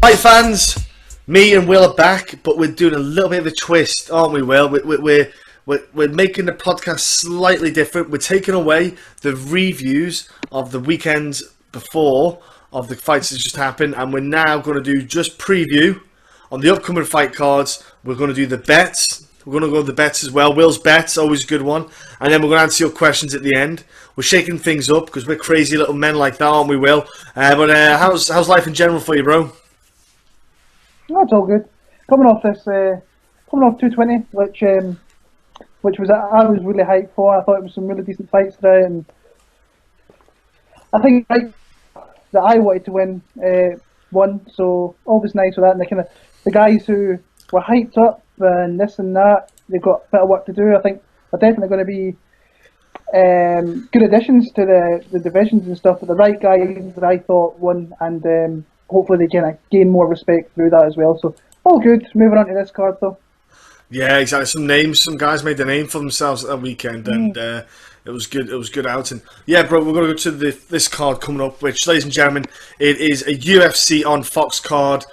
Right, fans, me and Will are back, but we're doing a little bit of a twist, aren't we, Will? We're making the podcast slightly different. We're taking away the reviews of the weekends before of the fights that just happened, and we're now going to do just preview on the upcoming fight cards. We're going to do the bets. We're going to go with the bets as well. Will's bets, always a good one. And then we're going to answer your questions at the end. We're shaking things up because we're crazy little men like that, aren't we, Will? But how's life in general for you, bro? That's all good. Coming off 220, which was I was really hyped for. I thought it was some really decent fights today, and I think that I wanted to win won. So always nice with that. And the guys who were hyped up and this and that, they've got a bit of work to do. I think they're definitely going to be good additions to the divisions and stuff. But the right guys that I thought won, and hopefully they can gain more respect through that as well. So all good. Moving on to this card though. Yeah, exactly. Some guys made the name for themselves that weekend, and it was good. It was good outing. Yeah, bro, we're going to go to this card coming up, which, ladies and gentlemen, it is a UFC on Fox card.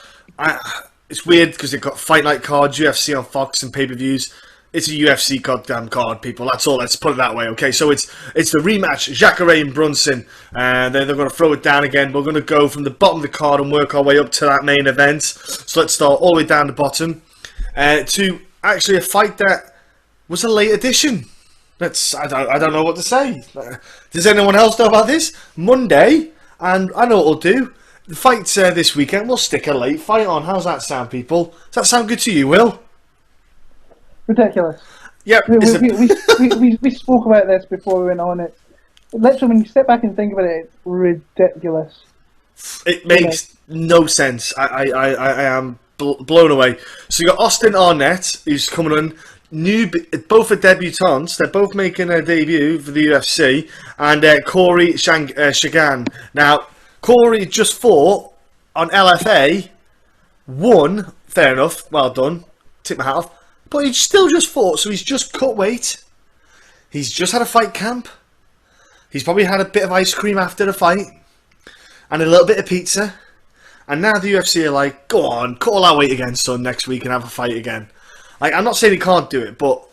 It's weird because they've got Fight Night cards, UFC on Fox, and pay-per-views. It's a UFC goddamn card, people. That's all. Let's put it that way, okay? So it's the rematch, Jacare and Brunson, and they're going to throw it down again. We're going to go from the bottom of the card and work our way up to that main event. So let's start all the way down the bottom to actually a fight that was a late addition. I don't know what to say. Does anyone else know about this? Monday, and I know what we'll do. The fight's this weekend. We'll stick a late fight on. How's that sound, people? Does that sound good to you, Will? Ridiculous. Yep. We spoke about this before we went on it. Literally, when you step back and think about it, it's ridiculous. It makes no sense. I am blown away. So you got Austin Arnett, who's coming on. Both are debutants. They're both making a debut for the UFC, and Corey Shagan. Now, Corey just fought on LFA, won. Fair enough. Well done. Tip my hat off. But he still just fought, so he's just cut weight. He's just had a fight camp. He's probably had a bit of ice cream after the fight, and a little bit of pizza. And now the UFC are like, go on, cut all our weight again, son, next week and have a fight again. Like, I'm not saying he can't do it, but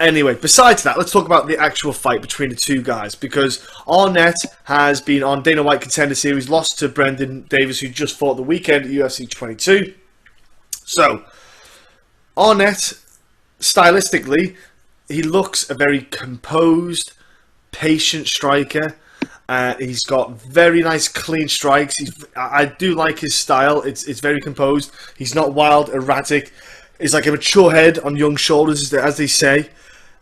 anyway, besides that, let's talk about the actual fight between the two guys, because Arnett has been on Dana White Contender Series, lost to Brendan Davis, who just fought the weekend at UFC 22. So, Arnett, stylistically, he looks a very composed, patient striker. He's got very nice, clean strikes. I do like his style. It's very composed. He's not wild, erratic. He's like a mature head on young shoulders, as they say.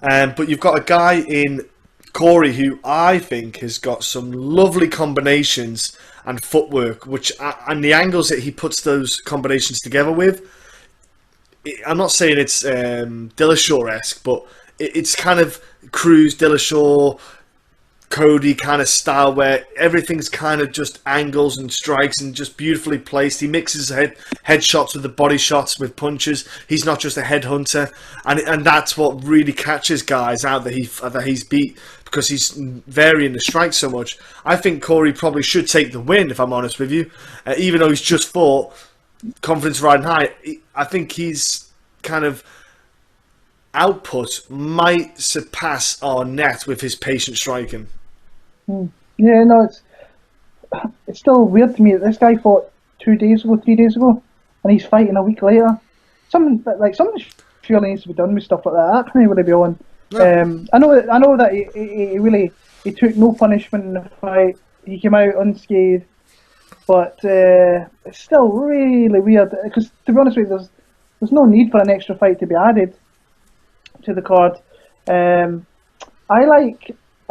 But you've got a guy in Corey who I think has got some lovely combinations and footwork, and the angles that he puts those combinations together with. I'm not saying it's Dillashaw-esque, but it's kind of Cruz, Dillashaw, Cody kind of style where everything's kind of just angles and strikes and just beautifully placed. He mixes head shots with the body shots with punches. He's not just a head hunter, and that's what really catches guys out that he's beat, because he's varying the strike so much. I think Corey probably should take the win, if I'm honest with you, even though he's just fought. Confidence riding high. I think he's kind of output might surpass Arnett with his patient striking. Yeah, no, it's still weird to me that this guy fought 3 days ago, and he's fighting a week later. Something surely needs to be done with stuff like that. That can't really be on. No. I know that he took no punishment in the fight. He came out unscathed. But it's still really weird, because to be honest with you, there's no need for an extra fight to be added to the card. I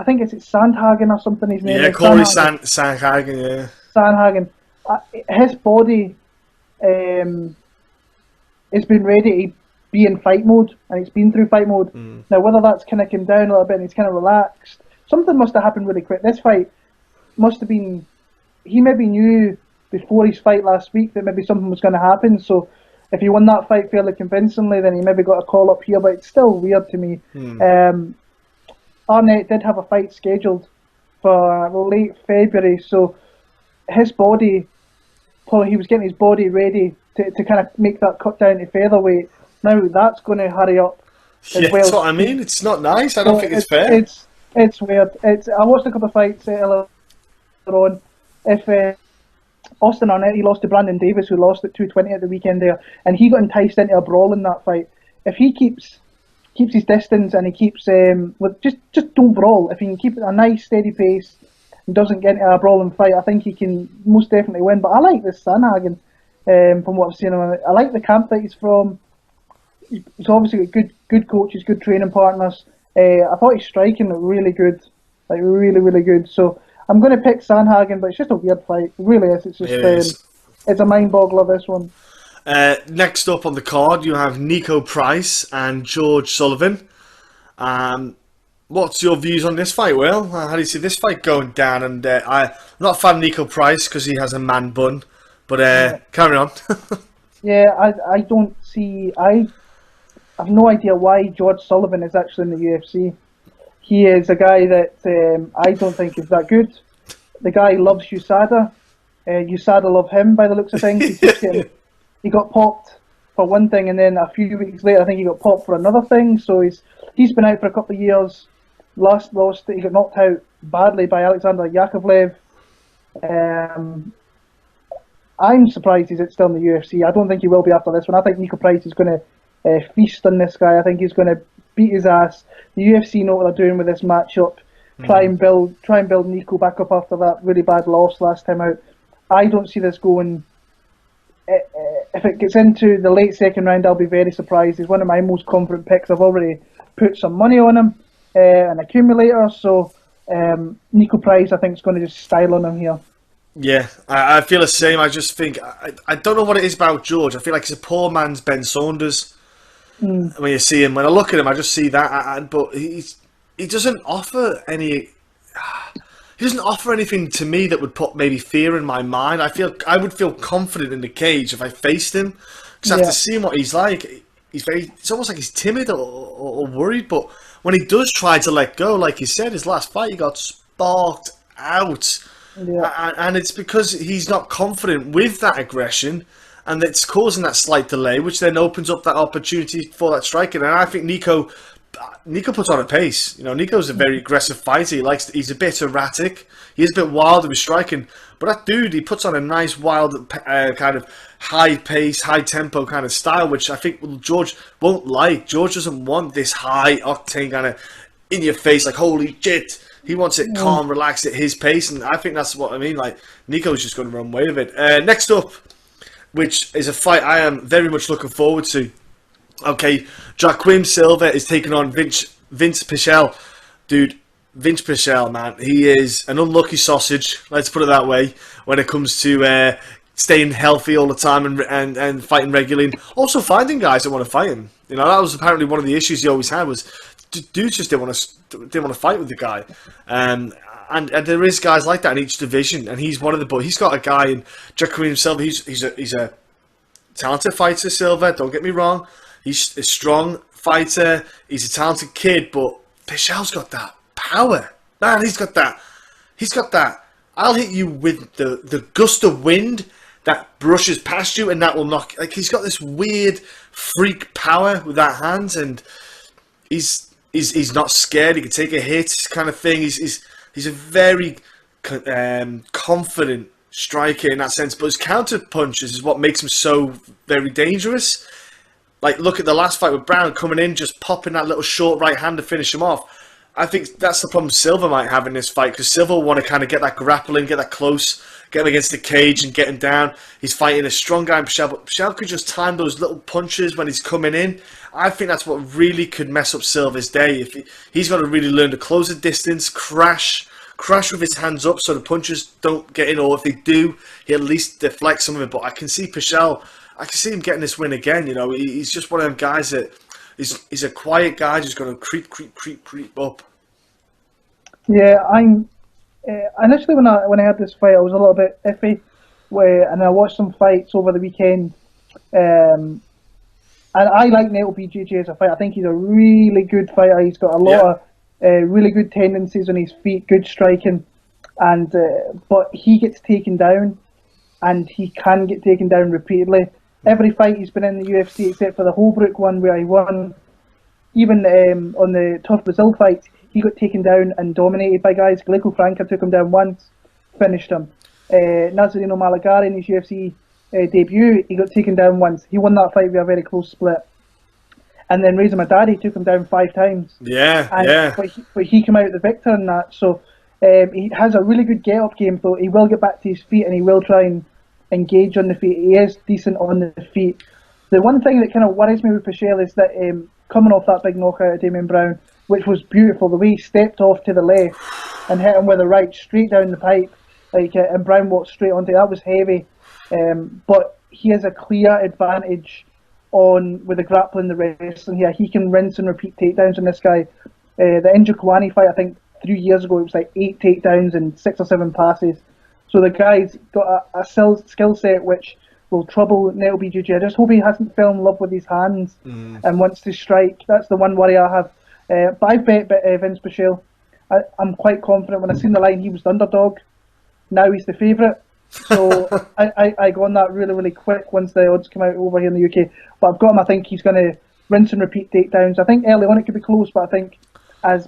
think it's Sandhagen or something. His name. Yeah, Corey Sandhagen. Yeah. Sandhagen. His body has been ready to be in fight mode, and he's been through fight mode. Now, whether that's kind of come down a little bit and he's kind of relaxed, something must have happened really quick. This fight must have been. He maybe knew before his fight last week that maybe something was going to happen. So if he won that fight fairly convincingly, then he maybe got a call up here. But it's still weird to me. Arnett did have a fight scheduled for late February, so his body he was getting his body ready to kind of make that cut down to featherweight. Now that's going to hurry up as Yeah, well. that's what I mean. It's not nice. I don't think it's fair. It's weird. I watched a couple of fights earlier on. If Austin Arnett, he lost to Brandon Davis, who lost at 220 at the weekend there, and he got enticed into a brawl in that fight. If he keeps his distance and he keeps with just don't brawl. If he can keep a nice steady pace and doesn't get into a brawling fight, I think he can most definitely win. But I like this Sandhagen from what I've seen of him. I like the camp that he's from. He's obviously got good coaches, good training partners. I thought his striking looked really good, like really, really good. So I'm going to pick Sandhagen, but it's just a weird fight. It really is. It's just it's a mind boggler, this one. Next up on the card, you have Nico Price and George Sullivan. What's your views on this fight, Will? How do you see this fight going down? And I'm not a fan of Nico Price because he has a man bun, but carry on. Yeah, I don't see. I have no idea why George Sullivan is actually in the UFC. He is a guy that I don't think is that good. The guy loves USADA. USADA love him by the looks of things. He got popped for one thing, and then a few weeks later, I think he got popped for another thing. So he's been out for a couple of years. Lost. He got knocked out badly by Alexander Yakovlev. I'm surprised he's still in the UFC. I don't think he will be after this one. I think Nico Price is going to feast on this guy. I think he's going to beat his ass. The UFC know what they're doing with this matchup. Try and build Nico back up after that really bad loss last time out. I don't see this going. If it gets into the late second round, I'll be very surprised. He's one of my most confident picks. I've already put some money on him, an accumulator. So Nico Price, I think, is going to just style on him here. Yeah, I feel the same. I just think I don't know what it is about George. I feel like he's a poor man's Ben Saunders. When you see him, when I look at him, I just see that. But he doesn't offer any. He doesn't offer anything to me that would put maybe fear in my mind. I would feel confident in the cage if I faced him, because after seeing what he's like, it's almost like he's timid or worried. But when he does try to let go, like you said, his last fight, he got sparked out. Yeah. And it's because he's not confident with that aggression, and it's causing that slight delay, which then opens up that opportunity for that striking. And I think Nico puts on a pace. You know, Nico's a very aggressive fighter. He's a bit erratic. He is a bit wild with his striking, but that dude, he puts on a nice, wild, kind of high pace, high tempo kind of style, which I think George won't like. George doesn't want this high octane kind of in your face, like holy shit. He wants it calm, relaxed at his pace, and I think that's what I mean. Like, Nico's just going to run away with it. Next up, which is a fight I am very much looking forward to. Okay, Joaquim Silva is taking on Vince Pichel. Dude, Vince Pichel, man, he is an unlucky sausage, let's put it that way, when it comes to staying healthy all the time and fighting regularly, and also finding guys that want to fight him. You know, that was apparently one of the issues he always had, was dudes just didn't want to fight with the guy. And there is guys like that in each division, and he's one of the. But he's got a guy in Jacare Silva. He's a talented fighter, Silva. Don't get me wrong. He's a strong fighter. He's a talented kid, but Pichel's got that power, man. He's got that. I'll hit you with the gust of wind that brushes past you, and that will knock. Like, he's got this weird freak power with that hand, and he's not scared. He can take a hit, kind of thing. He's a very confident striker in that sense, but his counter punches is what makes him so very dangerous. Like, look at the last fight with Brown, coming in, just popping that little short right hand to finish him off. I think that's the problem Silva might have in this fight, because Silva will want to kind of get that grappling, get that close, get him against the cage and get him down. He's fighting a strong guy in Pichel, but Pichel could just time those little punches when he's coming in. I think that's what really could mess up Silva's day. If he's got to really learn to close the distance, crash with his hands up so the punches don't get in, or if they do, he at least deflects some of it. But I can see Pichel, I can see him getting this win again. You know, he's just one of them guys that he's a quiet guy, just going to creep up. Yeah, initially when I had this fight, I was a little bit iffy, and I watched some fights over the weekend, and I like Neto BJJ as a fighter. I think he's a really good fighter. He's got a lot of really good tendencies on his feet, good striking, and but he gets taken down and he can get taken down repeatedly. Every fight he's been in the UFC, except for the Holbrook one where he won, even on the Tough Brazil fight, he got taken down and dominated by guys. Glico Franca took him down once, finished him. Nazareno Malagari in his UFC debut, he got taken down once. He won that fight with a very close split. And then Reza Madadi took him down 5 times. But he came out the victor in that. So he has a really good get-up game, though. He will get back to his feet and he will try and engage on the feet. He is decent on the feet. The one thing that kind of worries me with Pichel is that coming off that big knockout of Damian Brown, which was beautiful, the way he stepped off to the left and hit him with a right straight down the pipe, and Brown walked straight onto it. That was heavy. But he has a clear advantage with the grappling, the wrestling here. He can rinse and repeat takedowns on this guy. The Njokuani fight, I think 3 years ago, it was like 8 takedowns and 6 or 7 passes. So the guy's got a skill set which will trouble Neto BJJ. I just hope he hasn't fell in love with his hands and wants to strike. That's the one worry I have. But I bet Vince Pichel. I'm quite confident. When I seen the line, he was the underdog. Now he's the favourite. So I go on that really, really quick once the odds come out over here in the UK. But I've got him. I think he's going to rinse and repeat takedowns. I think early on it could be close, but I think as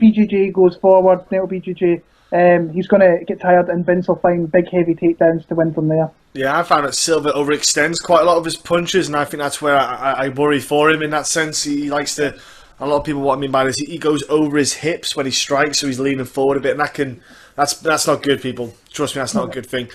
BJJ goes forward, Neto BJJ, he's going to get tired and Vince will find big, heavy takedowns to win from there. Yeah, I found that Silva overextends quite a lot of his punches, and I think that's where I worry for him in that sense. He likes to... A lot of people, what I mean by this, he goes over his hips when he strikes, so he's leaning forward a bit, and that's not good, people. Trust me, that's not a good thing.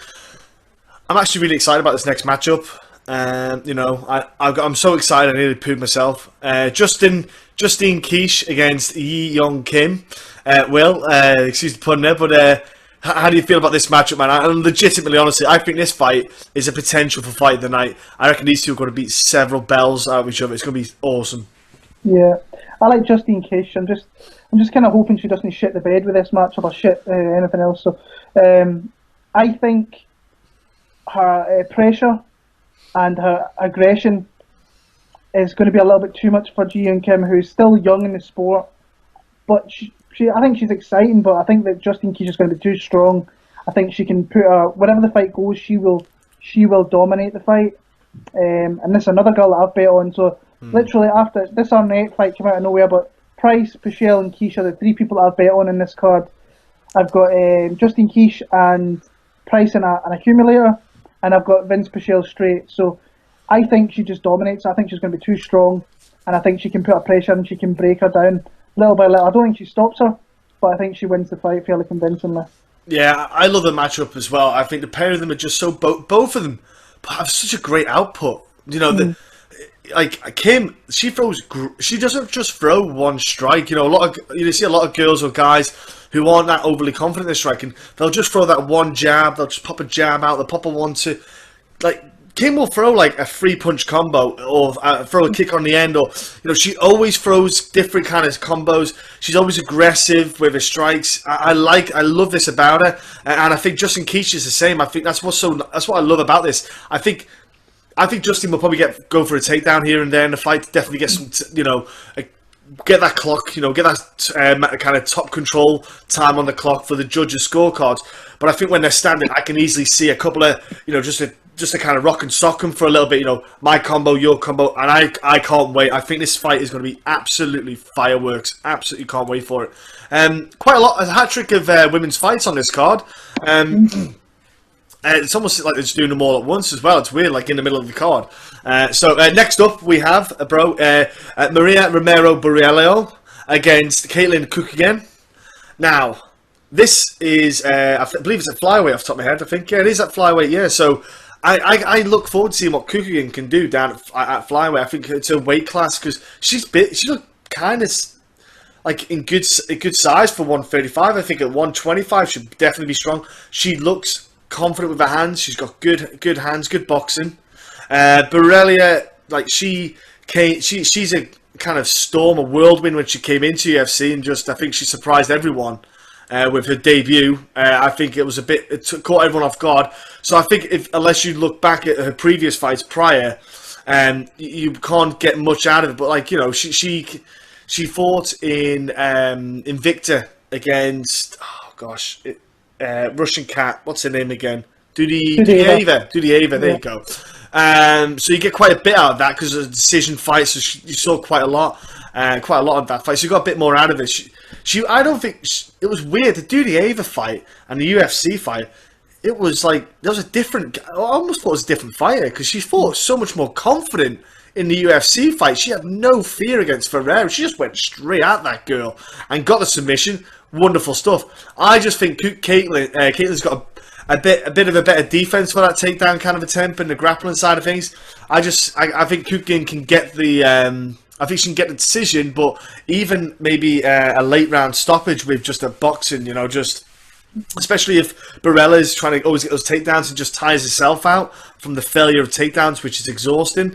I'm actually really excited about this next matchup. I'm so excited I nearly pooed myself. Justine Kish against Yi Young Kim. Excuse the pun there, but how do you feel about this matchup, man? And legitimately, honestly, I think this fight is a potential for fight of the night. I reckon these two are going to beat several bells out of each other. It's going to be awesome. Yeah, I like Justine Kish. I'm just kind of hoping she doesn't shit the bed with this matchup or shit anything else. So, I think her pressure and her aggression is going to be a little bit too much for Ji Young Kim, who's still young in the sport. But I think she's exciting. But I think that Justine Kish is going to be too strong. I think she can put her wherever the fight goes. She will dominate the fight. And this is another girl that I've bet on. So. Literally after this Arnett fight came out of nowhere, but Price, Pichel and Kish are the 3 people that I've bet on in this card. I've got Justine Kish and Price in an accumulator, and I've got Vince Pichel straight. So I think she just dominates. I think she's going to be too strong, and I think she can put her pressure and she can break her down little by little. I don't think she stops her, but I think she wins the fight fairly convincingly. Yeah, I love the matchup as well. I think the pair of them are just so... Both of them have such a great output. You know, like Kim, she doesn't just throw one strike. You know, you see a lot of girls or guys who aren't that overly confident in striking. They'll just throw that one jab. They'll just pop a jab out. They'll pop a 1-2. Like Kim will throw like a 3-punch combo or throw a kick on the end, or she always throws different kind of combos. She's always aggressive with her strikes. I love this about her, and I think Justine Kish is the same. I think that's what I love about this. I think Justine will probably go for a takedown here and there in the fight. Definitely get some, get that clock, get that kind of top control time on the clock for the judges' scorecards. But I think when they're standing, I can easily see a couple of, just to kind of rock and sock them for a little bit. My combo, your combo, and I can't wait. I think this fight is going to be absolutely fireworks. Absolutely can't wait for it. Quite a hat trick of women's fights on this card. It's almost like they're just doing them all at once as well. It's weird, like in the middle of the card. So next up, we have Maria Romero Borrello against Caitlin Cook again. Now, this is, I believe it's at flyweight off the top of my head. I think, yeah, it is at flyweight, yeah. So I look forward to seeing what Cook again can do down at flyweight. I think it's a weight class because she looked kind of like in good size for 135. I think at 125 she'd definitely be strong. She looks confident with her hands. She's got good hands, good boxing. Borrelia, like she's a kind of storm, a whirlwind when she came into UFC, and I think she surprised everyone with her debut. I think it caught everyone off guard. So I think unless you look back at her previous fights prior, you can't get much out of it. But like she fought in Invicta against Russian cat. What's her name again? Dudieva. There you go. So you get quite a bit out of that because of the decision fight. So you saw quite a lot of that fight. So you got a bit more out of it. I don't think it was weird. The Dudieva fight and the UFC fight. It was like there was a different. I almost thought it was a different fighter because she fought so much more confident in the UFC fight. She had no fear against Ferreira. She just went straight at that girl and got the submission. Wonderful stuff. I just think Caitlin's got a bit of a better defense for that takedown kind of attempt and the grappling side of things. I think Kukin can get the. I think she can get the decision, but even maybe a late round stoppage with just a boxing, just. Especially if Barella's trying to always get those takedowns and just tires herself out from the failure of takedowns, which is exhausting.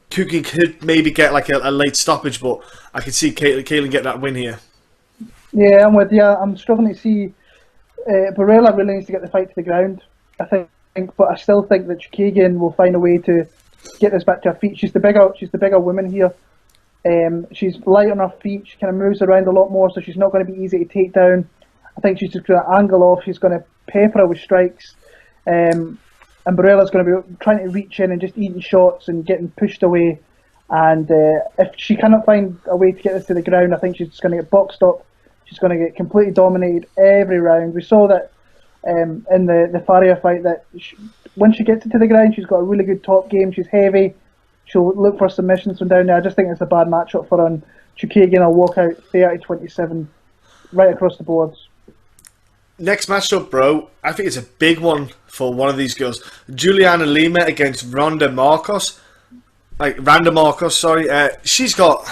Kukin could maybe get like a late stoppage, but I can see Caitlin get that win here. Yeah, I'm with you. I'm struggling to see Barella really needs to get the fight to the ground, I think, but I still think that Chookagian will find a way to get this back to her feet. She's the bigger woman here. She's light on her feet. She kind of moves around a lot more, so she's not going to be easy to take down. I think she's just going to angle off. She's going to pepper her with strikes. And Barella's going to be trying to reach in and just eating shots and getting pushed away. And if she cannot find a way to get this to the ground, I think she's just going to get boxed up. She's going to get completely dominated every round. We saw that in the Faria fight that when she gets it to the ground, she's got a really good top game. She's heavy. She'll look for submissions from down there. I just think it's a bad matchup for her. And Chookagian will walk out 30-27 right across the boards. Next matchup, bro, I think it's a big one for one of these girls. Juliana Lima against Randa Marcos. She's got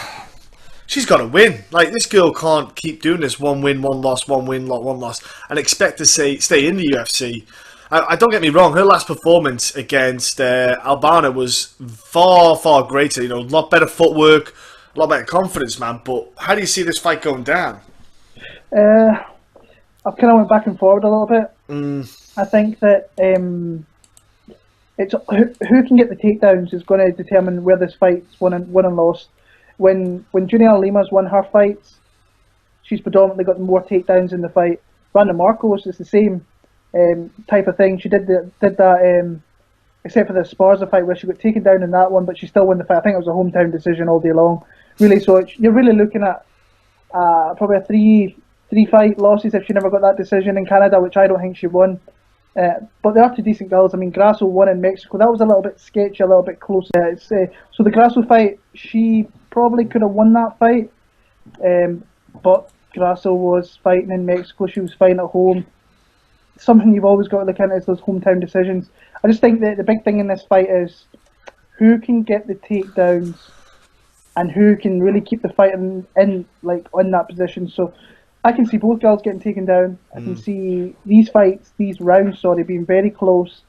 to win. Like, this girl can't keep doing this one win, one loss, one win, one loss, and expect to stay in the UFC. I don't get me wrong, her last performance against Albana was far, far greater. A lot better footwork, a lot better confidence, man. But how do you see this fight going down? I've kind of went back and forward a little bit. I think that it's who can get the takedowns is going to determine where this fight's won and lost. When Juliana Lima's won her fights, she's predominantly got more takedowns in the fight. Randa Marcos is the same type of thing. She did that except for the Esparza fight where she got taken down in that one, but she still won the fight. I think it was a hometown decision all day long. Really, so you're really looking at probably a three fight losses if she never got that decision in Canada, which I don't think she won. But they are two decent girls. I mean, Grasso won in Mexico. That was a little bit sketchy, a little bit close. So the Grasso fight, she probably could have won that fight. But Grasso was fighting in Mexico. She was fighting at home. Something you've always got to look into is those hometown decisions. I just think that the big thing in this fight is who can get the takedowns and who can really keep the fight in that position. So I can see both girls getting taken down. I can see these rounds, being very close.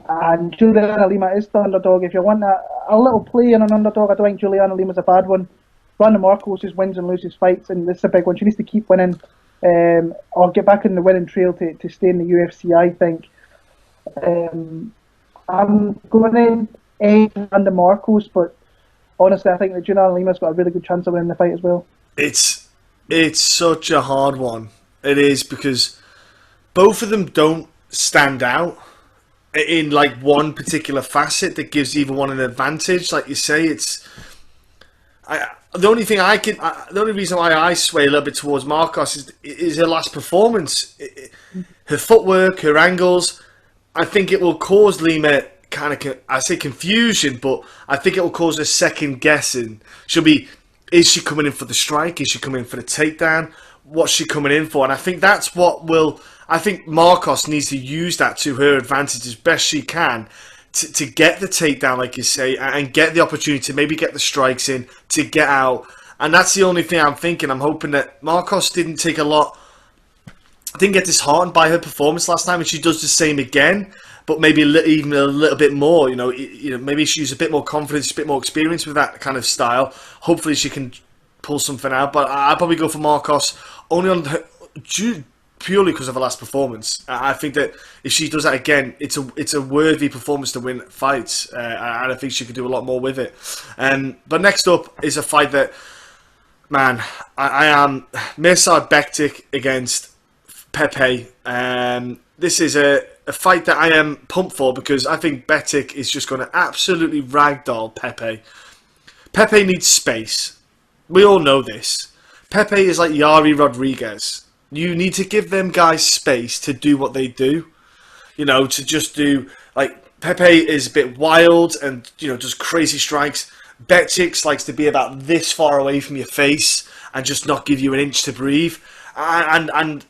And Juliana Lima is the underdog. If you want a little play on an underdog, I don't think Juliana Lima's a bad one. Randa Marcos is wins and loses fights, and this is a big one. She needs to keep winning or get back in the winning trail to stay in the UFC, I think. I'm going to edge Randa Marcos, but honestly, I think that Juliana Lima's got a really good chance of winning the fight as well. It's such a hard one. It is, because both of them don't stand out in like one particular facet that gives either one an advantage. Like you say, the only reason why I sway a little bit towards Marcos is her last performance, her footwork, her angles. I think it will cause Lima I say confusion, but I think it will cause her second guessing. Is she coming in for the strike? Is she coming in for the takedown? What's she coming in for? And I think that's I think Marcos needs to use that to her advantage as best she can to get the takedown, like you say, and get the opportunity to maybe get the strikes in, to get out. And that's the only thing I'm thinking. I'm hoping that Marcos didn't get disheartened by her performance last time, and she does the same again, but maybe even a little bit more. Maybe she's a bit more confident, she's a bit more experienced with that kind of style. Hopefully she can pull something out. But I'd probably go for Marcos purely because of her last performance. I think that if she does that again, it's a worthy performance to win fights, and I think she could do a lot more with it. But next up is a fight that, man, I am Mirsad Bektic against Pepe. This is a fight that I am pumped for because I think Betic is just going to absolutely ragdoll Pepe. Pepe needs space. We all know this. Pepe is like Yari Rodriguez. You need to give them guys space to do what they do. You know, to just do, like, Pepe is a bit wild and, you know, does crazy strikes. Betic likes to be about this far away from your face and just not give you an inch to breathe. And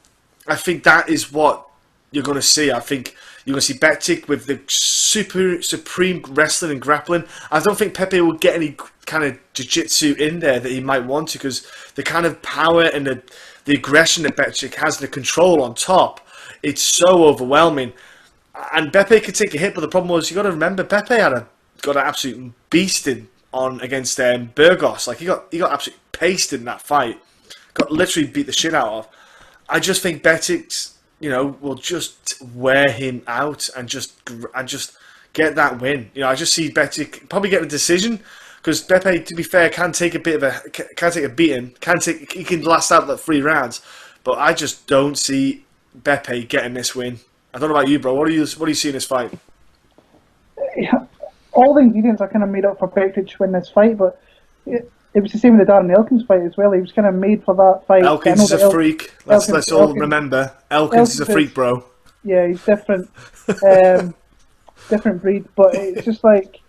I think that is what you're going to see. I think you're going to see Betic with the supreme wrestling and grappling. I don't think Pepe will get any kind of jiu-jitsu in there that he might want to, because the kind of power and the aggression that Betic has, the control on top, it's so overwhelming. And Pepe could take a hit, but the problem was, you got to remember, Pepe got an absolute beasting on against Burgos. Like, he got absolutely pasted in that fight. Got literally beat the shit out of. I just think Betic's, you know, will just wear him out and just get that win. You know, I just see Betic probably get a decision, because Pepe, to be fair, can take a beating. He can last out like 3 rounds, but I just don't see Pepe getting this win. I don't know about you, bro. What do you see in this fight? Yeah, all the ingredients are kind of made up for Betic to win this fight, but it was the same with the Darren Elkins fight as well. He was kind of made for that fight. Elkins is a freak. Let's all remember. Elkins is a freak, bro. Yeah, he's different. Different breed, but it's just like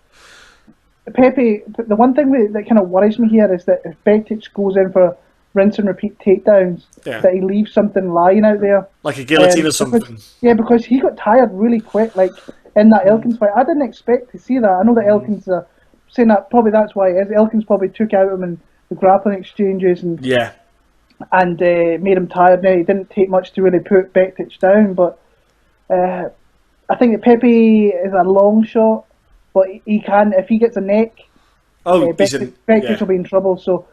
Pepe. The one thing that kind of worries me here is that if Betic goes in for rinse and repeat takedowns, that he leaves something lying out there. Like a guillotine or something. Because he got tired really quick, like in that Elkins fight. I didn't expect to see that. I know that Elkins saying that probably that's why it is. Elkins probably took out him in the grappling exchanges and made him tired. Now, he didn't take much to really put Betic down, but I think that Pepe is a long shot, but he can, if he gets a neck, Betic will be in trouble. So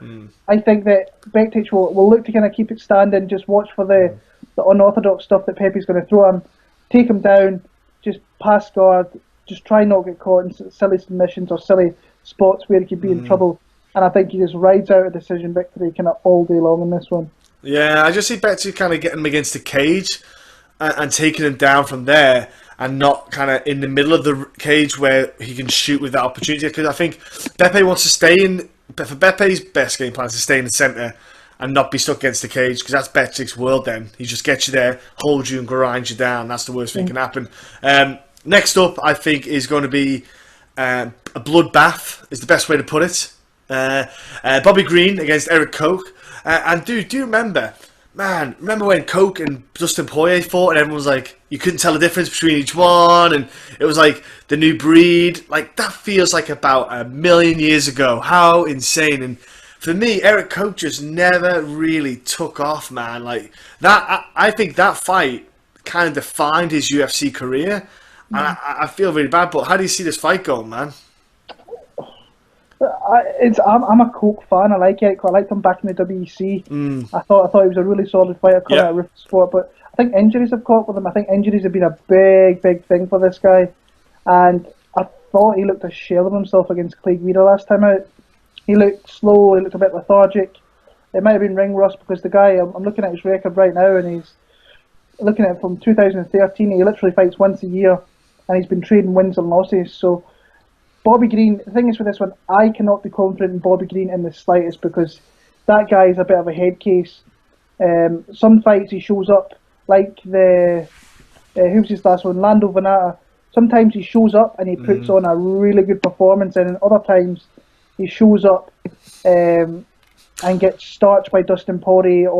I think that Betic will look to kind of keep it standing, just watch for the unorthodox stuff that Pepe's going to throw him, take him down, just pass guard, just try not to get caught in silly submissions or silly spots where he could be in trouble. And I think he just rides out a decision victory kind of all day long in this one. Yeah, I just see Betic kind of getting him against the cage and taking him down from there, and not kind of in the middle of the cage where he can shoot with that opportunity. Because I think Pepe wants to stay in. For Pepe's best game plan is to stay in the centre and not be stuck against the cage, because that's Betic's world then. He just gets you there, holds you and grinds you down. That's the worst thing can happen. Next up, I think, is going to be a bloodbath, is the best way to put it. Bobby Green against Eric Koch. And dude, do you remember... Man, remember when Coke and Dustin Poirier fought and everyone was like, you couldn't tell the difference between each one, and it was like the new breed? Like, that feels like about 1,000,000 years ago. How insane. And for me, Eric Koch just never really took off, man. Like, that, I think that fight kind of defined his UFC career, and I feel really bad, but how do you see this fight going, man? I'm a Coke fan. I like it. I liked him back in the WEC. I thought he was a really solid fighter coming out of Rufus Sport, but I think injuries have caught with him. I think injuries have been a big thing for this guy, and I thought he looked a shell of himself against Clay Guida last time out. He looked slow. He looked a bit lethargic. It might have been ring rust, because the guy, I'm looking at his record right now, and he's looking at it from 2013. He literally fights once a year, and he's been trading wins and losses. So Bobby Green, the thing is with this one, I cannot be confident in Bobby Green in the slightest, because that guy is a bit of a head case. Some fights he shows up, like who's his last one, Lando Venata. Sometimes he shows up and he puts on a really good performance, and other times he shows up and gets starched by Dustin Poirier,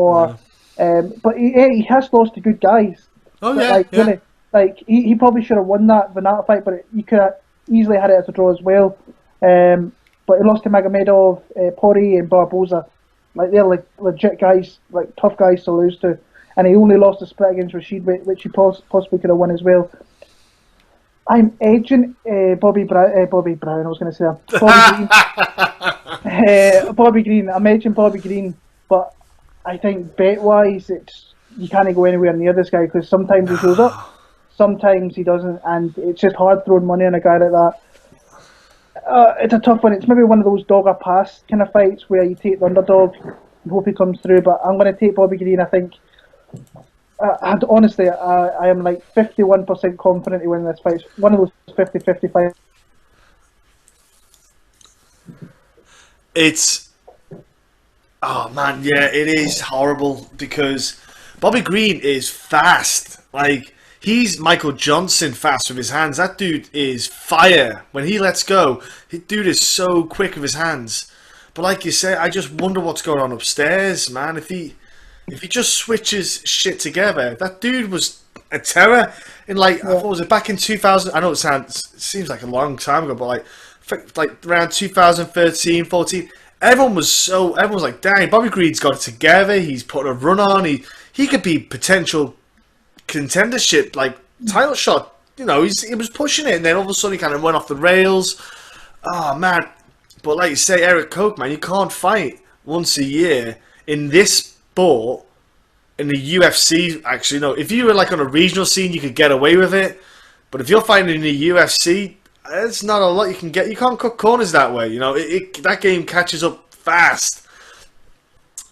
but he has lost to good guys. Really, like he probably should have won that Venata fight, but you could have easily had it as a draw as well. But he lost to Magomedov, Poirier and Barboza. Like, they're like legit guys, like tough guys to lose to. And he only lost a split against Rashid, which he possibly could have won as well. I'm edging Bobby Brown. I was going to say Bobby Green. Bobby Green. I'm edging Bobby Green, but I think bet-wise, you can't go anywhere near this guy, because sometimes he shows up, sometimes he doesn't, and it's just hard throwing money on a guy like that. It's a tough one. It's maybe one of those dog or pass kind of fights where you take the underdog and hope he comes through, but I'm going to take Bobby Green. I think Honestly, I am like 51% confident he win this fight. It's one of those 50-50 fights. It's oh man, yeah, it is horrible because Bobby Green is fast. Like he's Michael Johnson fast with his hands. That dude is fire. When he lets go, dude is so quick with his hands. But like you say, I just wonder what's going on upstairs, man. If he just switches shit together, that dude was a terror. In like, Yeah. what was it, back in 2000? I know it seems like a long time ago, but like around 2013, 14, everyone was like, dang, Bobby Green's got it together. He's putting a run on. He could be potential contendership, like title shot. You know, he was pushing it, and then all of a sudden he kind of went off the rails. Oh man, but like you say, Eric Koch, man, you can't fight once a year in this sport. In the UFC, actually, no. If you were like on a regional scene, you could get away with it. But if you're fighting in the UFC, it's not a lot you can get. You can't cut corners that way. You know, that game catches up fast.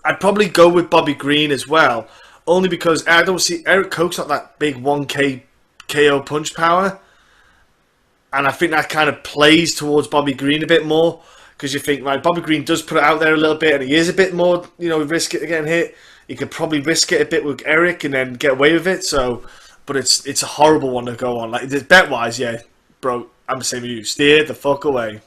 I'd probably go with Bobby Green as well, only because I don't see Eric Koch's not that big 1K KO punch power, and I think that kind of plays towards Bobby Green a bit more because you think, right, Bobby Green does put it out there a little bit, and he is a bit more, you know, risk it getting hit. He could probably risk it a bit with Eric and then get away with it. So, but it's a horrible one to go on. Like bet wise, yeah, bro, I'm the same as you. Steer the fuck away.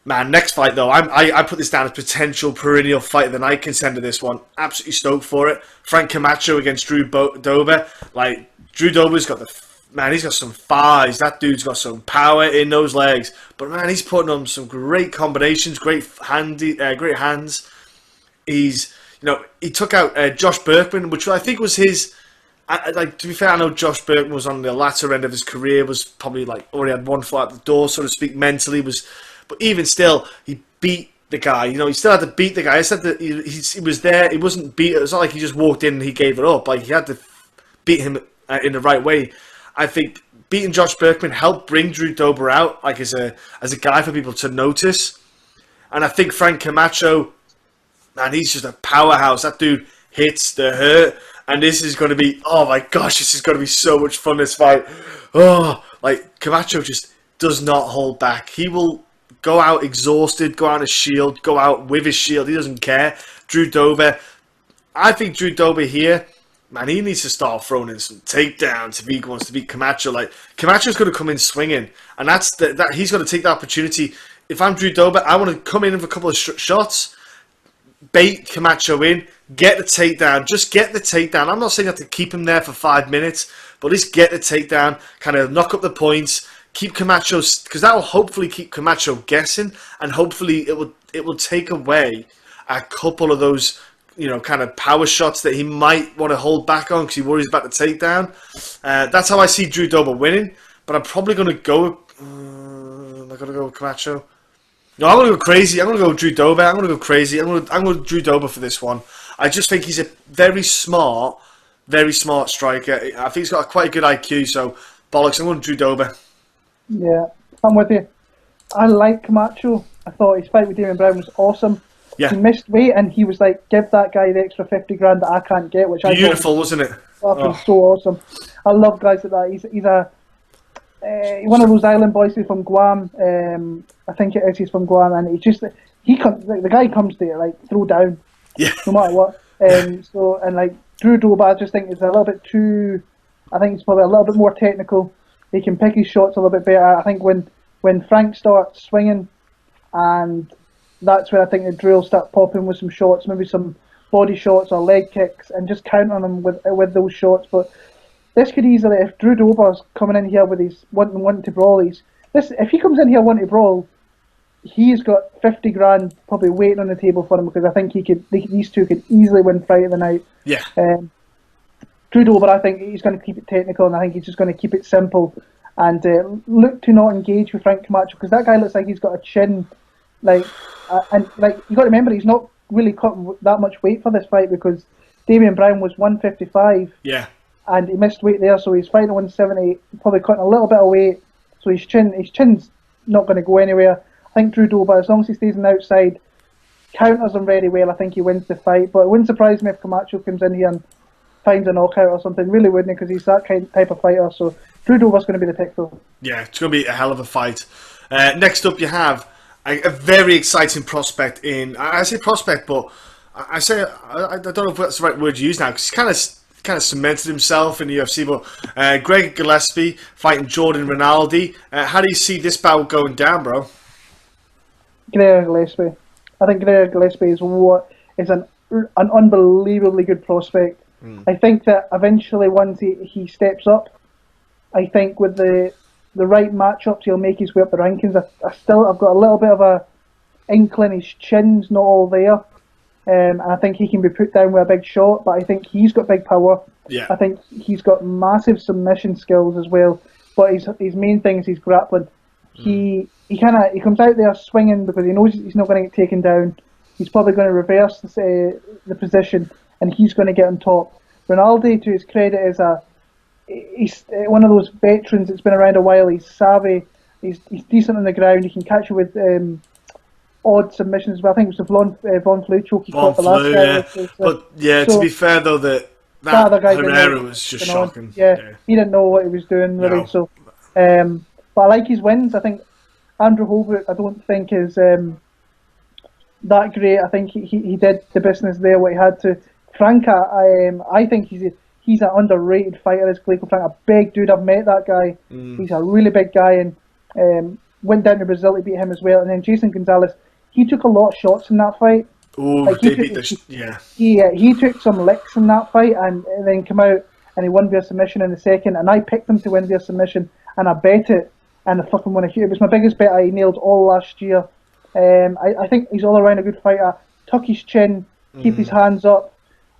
Man, next fight though, I put this down as potential perennial fight of the night contender. This one, absolutely stoked for it. Frank Camacho against Drew Dober. Like Drew Dober's got he's got some thighs. That dude's got some power in those legs. But man, he's putting on some great combinations, great hands. He took out Josh Berkman, which I think was his. Like, to be fair, I know Josh Berkman was on the latter end of his career, was probably like already had one foot out the door, so to speak, mentally. But even still, he beat the guy. You know, he still had to beat the guy. I said that he was there. He wasn't beat. It's not like he just walked in and he gave it up. Like, he had to beat him in the right way. I think beating Josh Berkman helped bring Drew Dober out, like as a guy for people to notice. And I think Frank Camacho, man, he's just a powerhouse. That dude hits the hurt. And this is going to be, oh my gosh, this is going to be so much fun, this fight. Oh, like, Camacho just does not hold back. He will go out exhausted, go out a shield, go out with his shield. He doesn't care. Drew Dober, I think Drew Dober here, man, he needs to start throwing in some takedowns if he wants to beat Camacho. Like, Camacho's going to come in swinging. And he's going to take the opportunity. If I'm Drew Dober, I want to come in with a couple of shots, bait Camacho in, get the takedown. Just get the takedown. I'm not saying you have to keep him there for 5 minutes, but at least get the takedown, kind of knock up the points, keep Camacho, because that will hopefully keep Camacho guessing, and hopefully it will take away a couple of those, you know, kind of power shots that he might want to hold back on because he worries about the takedown. That's how I see Drew Dober winning, but I'm probably going to go. Am I going to go with Camacho? No, I'm going to go crazy. I'm going to go with Drew Dober. I'm going to go crazy. I'm going to Drew Dober for this one. I just think he's a very smart striker. I think he's got quite a good IQ, so bollocks, I'm going to Drew Dober. Yeah, I'm with you. I like Camacho. I thought his fight with Damian Brown was awesome. Yeah. He missed weight and he was like, give that guy the extra 50 grand that I can't get, which Beautiful, wasn't it? That was so awesome. I love guys like that. He's one of those island boys. He's from Guam. I think it is. He's from Guam, and the guy comes to like throw down, yeah, no matter what. Like Drew Dober, I just think is a little bit too. I think he's probably a little bit more technical. He can pick his shots a little bit better. I think when Frank starts swinging, and that's where I think the Drew will start popping with some shots, maybe some body shots or leg kicks, and just count on him with those shots. But this could easily, if Drew Dober's coming in here with his wanting to brawl, if he comes in here wanting to brawl, he's got 50 grand probably waiting on the table for him, because I think these two could easily win fight of the night. Yeah. Drew Dober, I think he's going to keep it technical, and I think he's just going to keep it simple and look to not engage with Frank Camacho, because that guy looks like he's got a chin, and you got to remember he's not really cut that much weight for this fight, because Damian Brown was 155. Yeah. And he missed weight there, so he's fighting 170, probably cutting a little bit of weight. So his chin's not going to go anywhere. I think Drew Dober, as long as he stays on the outside, counters him very well, I think he wins the fight. But it wouldn't surprise me if Camacho comes in here finds a knockout or something. Really wouldn't, because he's that type of fighter. So Drew Dover's going to be the pick, though. Yeah, it's going to be a hell of a fight. Next up, you have a very exciting prospect in. I say prospect, but I don't know if that's the right word to use now, because he's kind of cemented himself in the UFC. But Greg Gillespie fighting Jordan Rinaldi. How do you see this bout going down, bro? Greg Gillespie. I think Greg Gillespie is an unbelievably good prospect. I think that eventually, once he steps up, I think with the right matchups, he'll make his way up the rankings. I've got a little bit of a inkling. His chin's not all there. And I think he can be put down with a big shot, but I think he's got big power. Yeah. I think he's got massive submission skills as well. But his main thing is his grappling. He comes out there swinging because he knows he's not going to get taken down. He's probably going to reverse the position, and he's going to get on top. Rinaldi, to his credit, he's one of those veterans that's been around a while. He's savvy. He's decent on the ground. He can catch you with odd submissions. But I think it was the Von Flue choke he caught the last guy. Yeah. But yeah, to be fair though, that other guy Herrera was just shocking. Yeah, he didn't know what he was doing really. No. So, but I like his wins. I think Andrew Holbrook, I don't think is that great. I think he did the business there what he had to. Franca, I think he's an underrated fighter. Is Clayco Franca, a big dude? I've met that guy. He's a really big guy, and went down to Brazil to beat him as well. And then Jason Gonzalez, he took a lot of shots in that fight. Oh, he took some licks in that fight, and then came out and he won via submission in the second. And I picked him to win via submission, and I bet it, and I fucking won a huge. It was my biggest bet I nailed all last year. I think he's all around a good fighter. Tuck his chin, keep his hands up.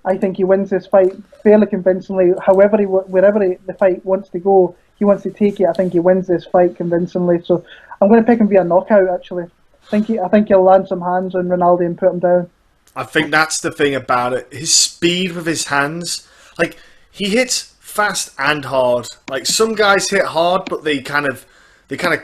I think he wins this fight fairly convincingly. However, wherever the fight wants to go, he wants to take it. I think he wins this fight convincingly. So I'm going to pick him via knockout. Actually, I think he'll land some hands on Rinaldi and put him down. I think that's the thing about it. His speed with his hands, like he hits fast and hard. Like some guys hit hard, but they kind of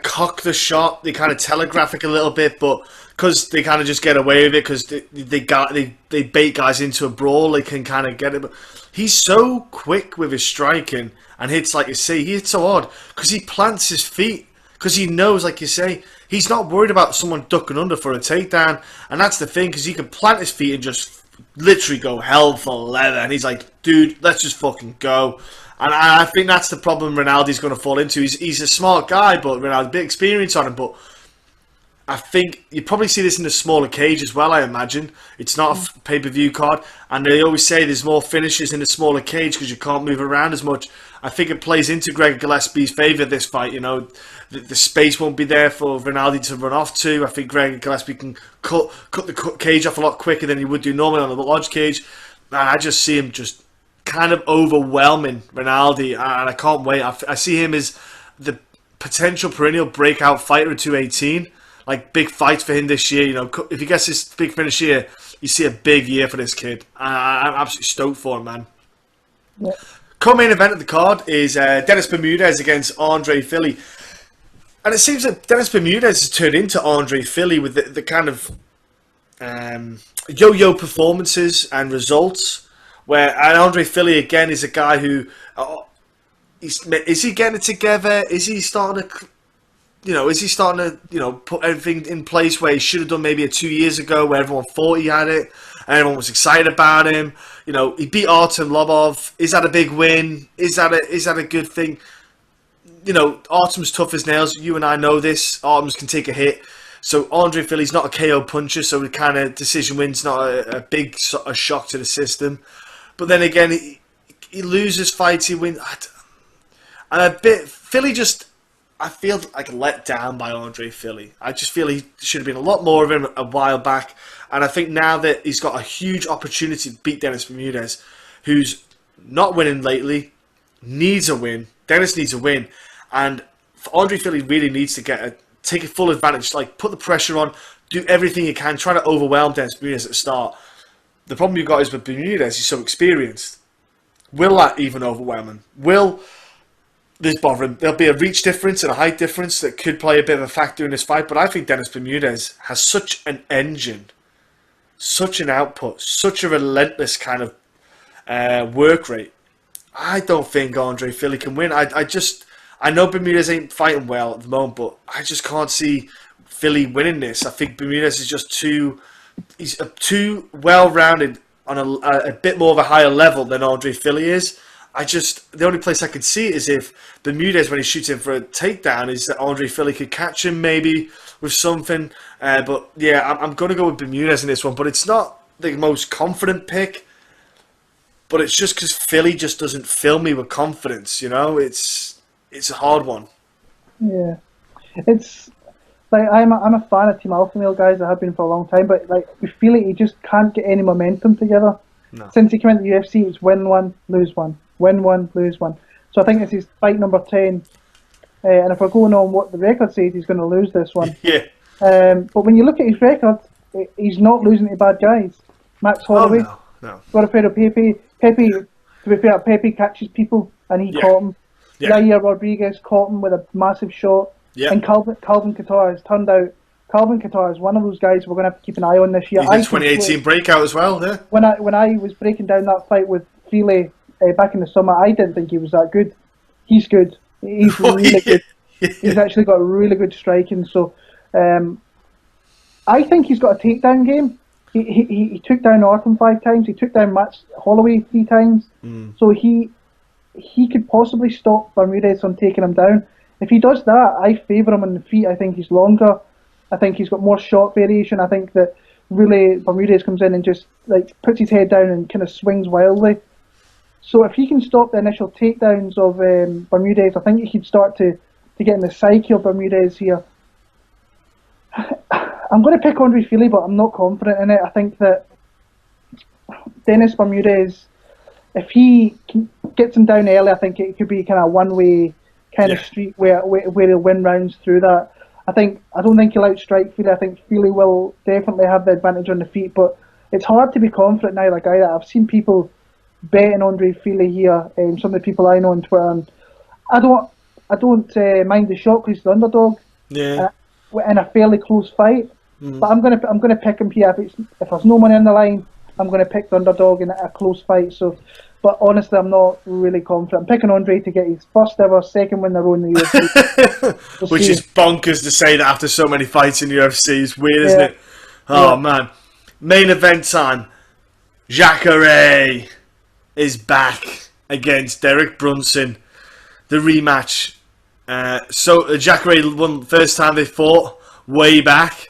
cock the shot. They kind of telegraph it a little bit, but because they kind of just get away with it because they bait guys into a brawl, they can kind of get it. But he's so quick with his striking and hits, like you say, he hits so hard because he plants his feet because he knows, like you say, he's not worried about someone ducking under for a takedown, and that's the thing because he can plant his feet and just literally go hell for leather, and he's like, dude, let's just fucking go. And I think that's the problem Rinaldi's going to fall into. He's a smart guy, but Rinaldi's a bit of experience on him. But I think you probably see this in the smaller cage as well, I imagine. It's not a pay-per-view card. And they always say there's more finishes in the smaller cage because you can't move around as much. I think it plays into Greg Gillespie's favour, this fight. You know, the space won't be there for Rinaldi to run off to. I think Greg Gillespie can cut the cage off a lot quicker than he would do normally on a large cage. And I just see him just kind of overwhelming Rinaldi, and I can't wait. I see him as the potential perennial breakout fighter at 218. Like, big fights for him this year. You know, if he gets this big finish here, you see a big year for this kid. I'm absolutely stoked for him, man. Yeah. Co-main event of the card is Dennis Bermudez against Andre Fili. And it seems that Dennis Bermudez has turned into Andre Fili with the kind of yo-yo performances and results. Where Andre Fili again is a guy who is he getting it together? Is he starting to put everything in place where he should have done maybe 2 years ago, where everyone thought he had it and everyone was excited about him? You know, he beat Artem Lobov. Is that a big win? Is that a good thing? You know, Artem's tough as nails. You and I know this. Artem's can take a hit. So Andre Fili's not a KO puncher, so the kind of decision win's not a big shock to the system. But then again, he loses fights, he wins. And Fili just, I feel like let down by Andre Fili. I just feel he should have been a lot more of him a while back. And I think now that he's got a huge opportunity to beat Dennis Bermudez, who's not winning lately, needs a win. Dennis needs a win. And Andre Fili really needs to take a full advantage, like put the pressure on, do everything he can, try to overwhelm Dennis Bermudez at the start. The problem you've got is with Bermudez, he's so experienced. Will that even overwhelm him? Will this bother him? There'll be a reach difference and a height difference that could play a bit of a factor in this fight, but I think Dennis Bermudez has such an engine, such an output, such a relentless kind of work rate, I don't think Andre Fili can win. I know Bermudez ain't fighting well at the moment, but I just can't see Fili winning this. I think Bermudez is just he's too well-rounded on a bit more of a higher level than Andre Fili is. The only place I could see it is if Bermudez, when he shoots in for a takedown, is that Andre Fili could catch him maybe with something. But yeah, I'm going to go with Bermudez in this one, but it's not the most confident pick. But it's just because Fili just doesn't fill me with confidence, you know? It's a hard one. Yeah. It's like I'm a fan of Team Alpha Male guys. I have been for a long time, but like we feel like he just can't get any momentum together. No. Since he came into the UFC, it's win one, lose one, win one, lose one. So I think this is fight number 10. And if we're going on what the record says, he's going to lose this one. Yeah. But when you look at his record, he's not losing to bad guys. Max Holloway, no. Godofredo Pepe. Pepe, to be fair, Pepe catches people, and he caught him. Yeah. Yair Rodriguez caught him with a massive shot. Yeah. And Calvin Kattar has turned out. Calvin Kattar is one of those guys we're going to have to keep an eye on this year. He's in 2018 breakout as well, yeah. When I was breaking down that fight with Fili back in the summer, I didn't think he was that good. He's good. He's really good. He's actually got really good striking. So I think he's got a takedown game. He took down Orton 5 times. He took down Max Holloway 3 times. So he could possibly stop Bermudez from taking him down. If he does that, I favour him on the feet. I think he's longer. I think he's got more shot variation. I think that really Bermudez comes in and just like puts his head down and kind of swings wildly. So if he can stop the initial takedowns of Bermudez, I think he could start to get in the psyche of Bermudez here. I'm going to pick Andre Fili, but I'm not confident in it. I think that Dennis Bermudez, if he gets him down early, I think it could be kind of a one-way kind of street where he'll win rounds through that. I don't think he'll outstrike Fili. I think Fili will definitely have the advantage on the feet, but it's hard to be confident now. Like I've seen people betting Andre Fili here. Some of the people I know on Twitter, and I don't mind the shot because he's the underdog. Yeah. In a fairly close fight, but I'm gonna pick him here. If there's no money on the line, I'm gonna pick the underdog in a close fight. So, but honestly, I'm not really confident. I'm picking Andre to get his first ever second win in a row in the UFC. Which is bonkers to say that after so many fights in the UFC. It's weird, isn't it? Oh man, main event time. Jacare is back against Derek Brunson. The rematch. So Jacare won the first time they fought way back.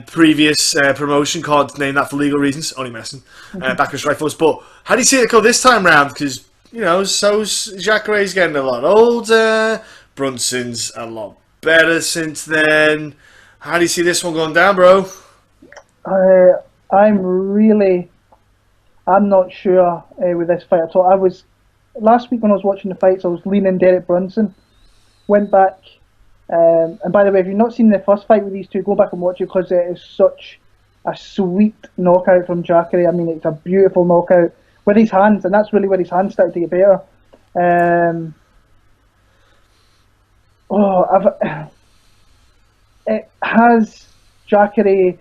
Previous promotion, can't name that for legal reasons. Only messing. Back in Strikeforce. But how do you see it go this time round? Because Jacare's getting a lot older. Brunson's a lot better since then. How do you see this one going down, bro? I'm not sure with this fight at all. Last week when I was watching the fights, I was leaning Derek Brunson. Went back, and by the way, if you've not seen the first fight with these two, go back and watch it because it is such a sweet knockout from Jacare. I mean, it's a beautiful knockout with his hands, and that's really where his hands started to get better. It has Jacare.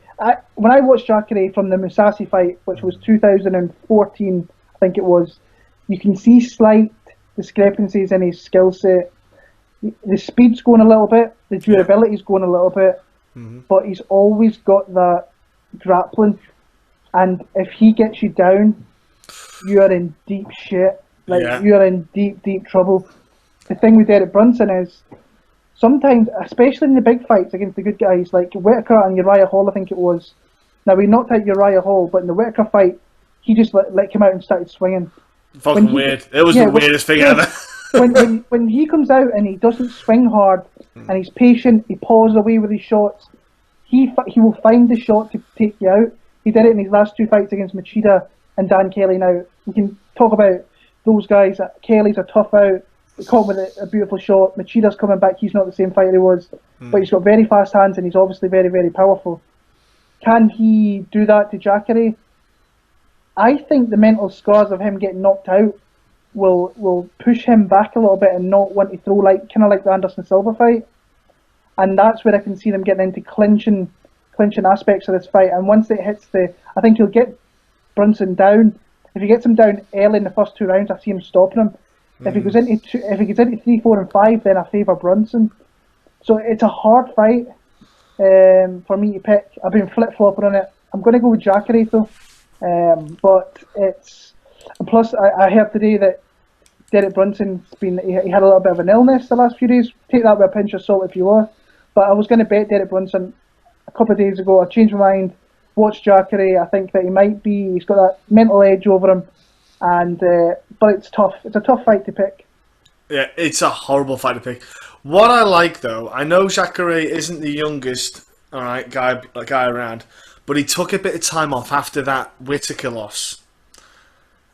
When I watched Jacare from the Musashi fight, which was 2014, I think it was, you can see slight discrepancies in his skill set. The speed's going a little bit, the durability's going a little bit, but he's always got that grappling. And if he gets you down, you're in deep shit. You're in deep trouble. The thing with Derek Brunson is, sometimes, especially in the big fights against the good guys, like Whitaker and Uriah Hall, I think it was. Now, he knocked out Uriah Hall, but in the Whitaker fight, he just let him out and started swinging. Fucking weird. It was the weirdest thing ever. when he comes out and he doesn't swing hard and he's patient, he paws away with his shots, he will find the shot to take you out. He did it in his last 2 fights against Machida and Dan Kelly. Now, we can talk about those guys. Kelly's a tough out. He caught with a beautiful shot. Machida's coming back. He's not the same fighter he was, but he's got very fast hands and he's obviously very, very powerful. Can he do that to Jacare? I think the mental scars of him getting knocked out will push him back a little bit and not want to throw kind of like the Anderson Silva fight, and that's where I can see them getting into clinching aspects of this fight. And once it hits I think he'll get Brunson down. if he gets him down early in the first 2 rounds, I see him stopping him. If he goes into if he gets into 3, 4, and 5, then I favour Brunson. So it's a hard fight for me to pick. I've been flip flopping on it. I'm going to go with Jacare though, but it's and plus I heard today that Derek Brunson's he had a little bit of an illness the last few days. Take that with a pinch of salt if you will. But I was going to bet Derek Brunson a couple of days ago. I changed my mind. Watched Jacare. I think that he's got that mental edge over him, and but it's tough. It's a tough fight to pick. Yeah, it's a horrible fight to pick. What I like though, I know Jacare isn't the youngest, all right, guy around, but he took a bit of time off after that Whittaker loss,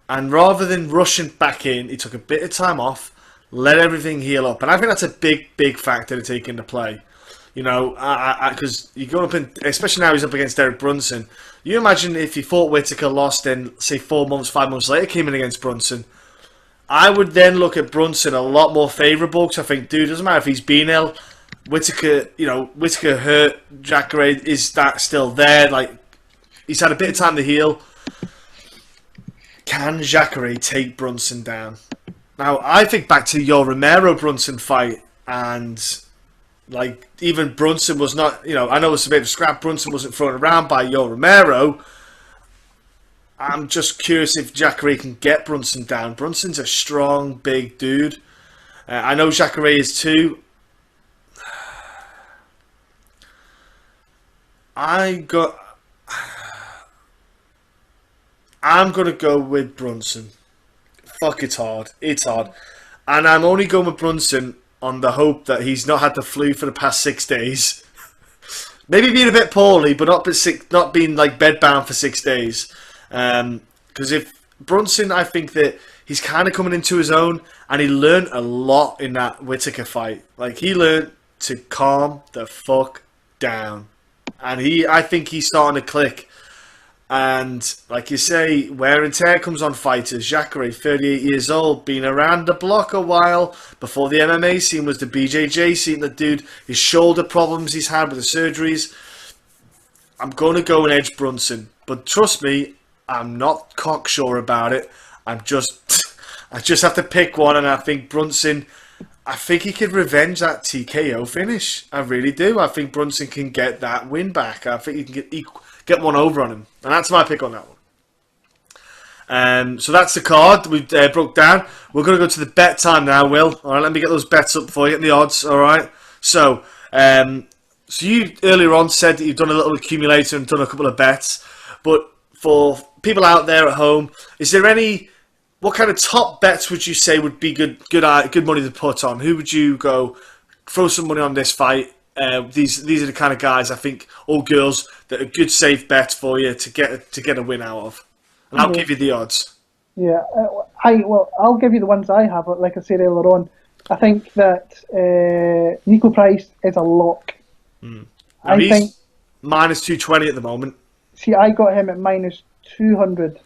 and rather than rushing back in, he took a bit of time off, let everything heal up, and I think that's a big factor to take into play. You know, because you're going up in, especially now he's up against Derek Brunson. You imagine if he fought Whittaker, lost, then say 4 months, 5 months later came in against Brunson. I would then look at Brunson a lot more favourable because I think, dude, doesn't matter if he's been ill. Whittaker, Whittaker hurt. Jacare is that still there? Like, he's had a bit of time to heal. Can Jacare take Brunson down? Now, I think back to your Romero Brunson fight and. Like, even Brunson was not, I know it's a bit of a scrap. Brunson wasn't thrown around by Yo Romero. I'm just curious if Jacare can get Brunson down. Brunson's a strong, big dude. I know Jacare is too. I'm going to go with Brunson. Fuck, it's hard. It's hard. And I'm only going with Brunson on the hope that he's not had the flu for the past 6 days. Maybe being a bit poorly, but not being like bedbound for 6 days. Because if Brunson, I think that he's kind of coming into his own, and he learned a lot in that Whittaker fight. Like, he learned to calm the fuck down. And I think he's starting to click. And like you say, wear and tear comes on fighters. Jacare, 38 years old, been around the block a while. Before the MMA scene was the BJJ scene. The dude, his shoulder problems he's had with the surgeries. I'm going to go and edge Brunson. But trust me, I'm not cocksure about it. I just have to pick one, and I think Brunson, I think he could revenge that TKO finish. I really do. I think Brunson can get that win back. I think he can get one over on him. And that's my pick on that one. So that's the card we broke down. We're going to go to the bet time now, Will. All right, let me get those bets up before I get the odds. All right. So you earlier on said that you've done a little accumulator and done a couple of bets. But for people out there at home, is there what kind of top bets would you say would be good money to put on? Who would you go throw some money on this fight? These are the kind of guys, I think, or girls, that are good safe bets for you to get a win out of. And I'll give you the odds. Yeah, I'll give you the ones I have. But like I said earlier on, I think that Nico Price is a lock. I think minus 220 at the moment. See, I got him at minus 200,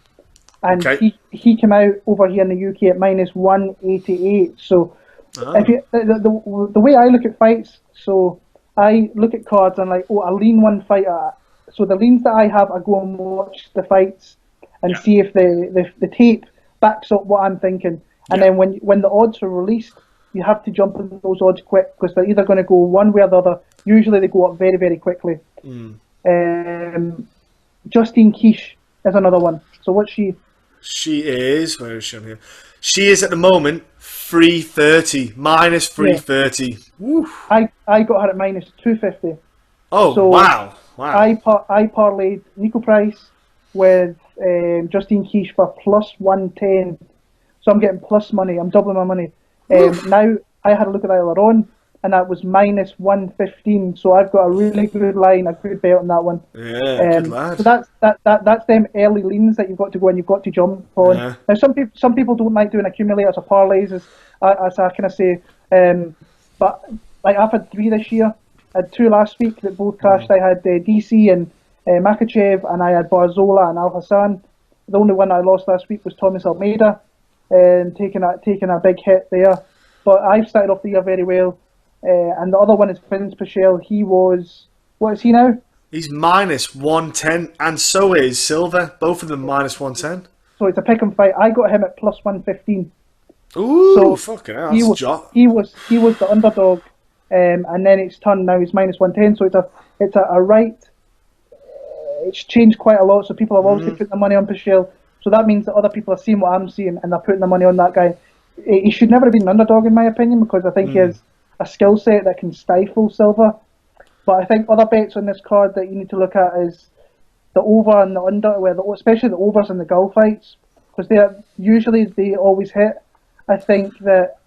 and he came out over here in the UK at minus 188. So, if you, the way I look at fights, so I look at cards and like, I lean one fighter. So the leans that I have, I go and watch the fights and see if the tape backs up what I'm thinking. And then when the odds are released, you have to jump on those odds quick because they're either going to go one way or the other. Usually they go up very, very quickly. Justine Kish is another one. So what's she? She is, where is she on here? She is at the moment 330, minus 330. Yeah. I got her at minus 250. Oh, so wow. I parlayed Nico Price with Justine Kish for plus 110. So I'm getting plus money. I'm doubling my money. Now, I had a look at that earlier on, and that was minus 115. So I've got a really good line, a good bet on that one. Yeah, good lad. So that's them early leans that you've got to go and you've got to jump on. Yeah. Now, some people don't like doing accumulators or parlays, as I kind of say. But like I've had 3 this year. I had 2 last week that both cashed. I had DC and Makachev, and I had Barzola and Al Hassan. The only one I lost last week was Thomas Almeida, taking a big hit there. But I've started off the year very well. And the other one is Vince Pichel. He was, what is he now? He's minus 110, and so is Silva. Both of them minus 110. So it's a pick and fight. I got him at plus 115. Ooh, So fucking hell, he that's a was job. he was the underdog, and then it's turned now he's minus 110. So it's a right. It's changed quite a lot. So people have obviously put their money on Pichel. So that means that other people are seeing what I'm seeing, and they're putting their money on that guy. He should never have been an underdog in my opinion, because I think he has a skill set that can stifle Silva. But I think other bets on this card that you need to look at is the over and the under, especially the overs in the goal fights, because they always hit. I think that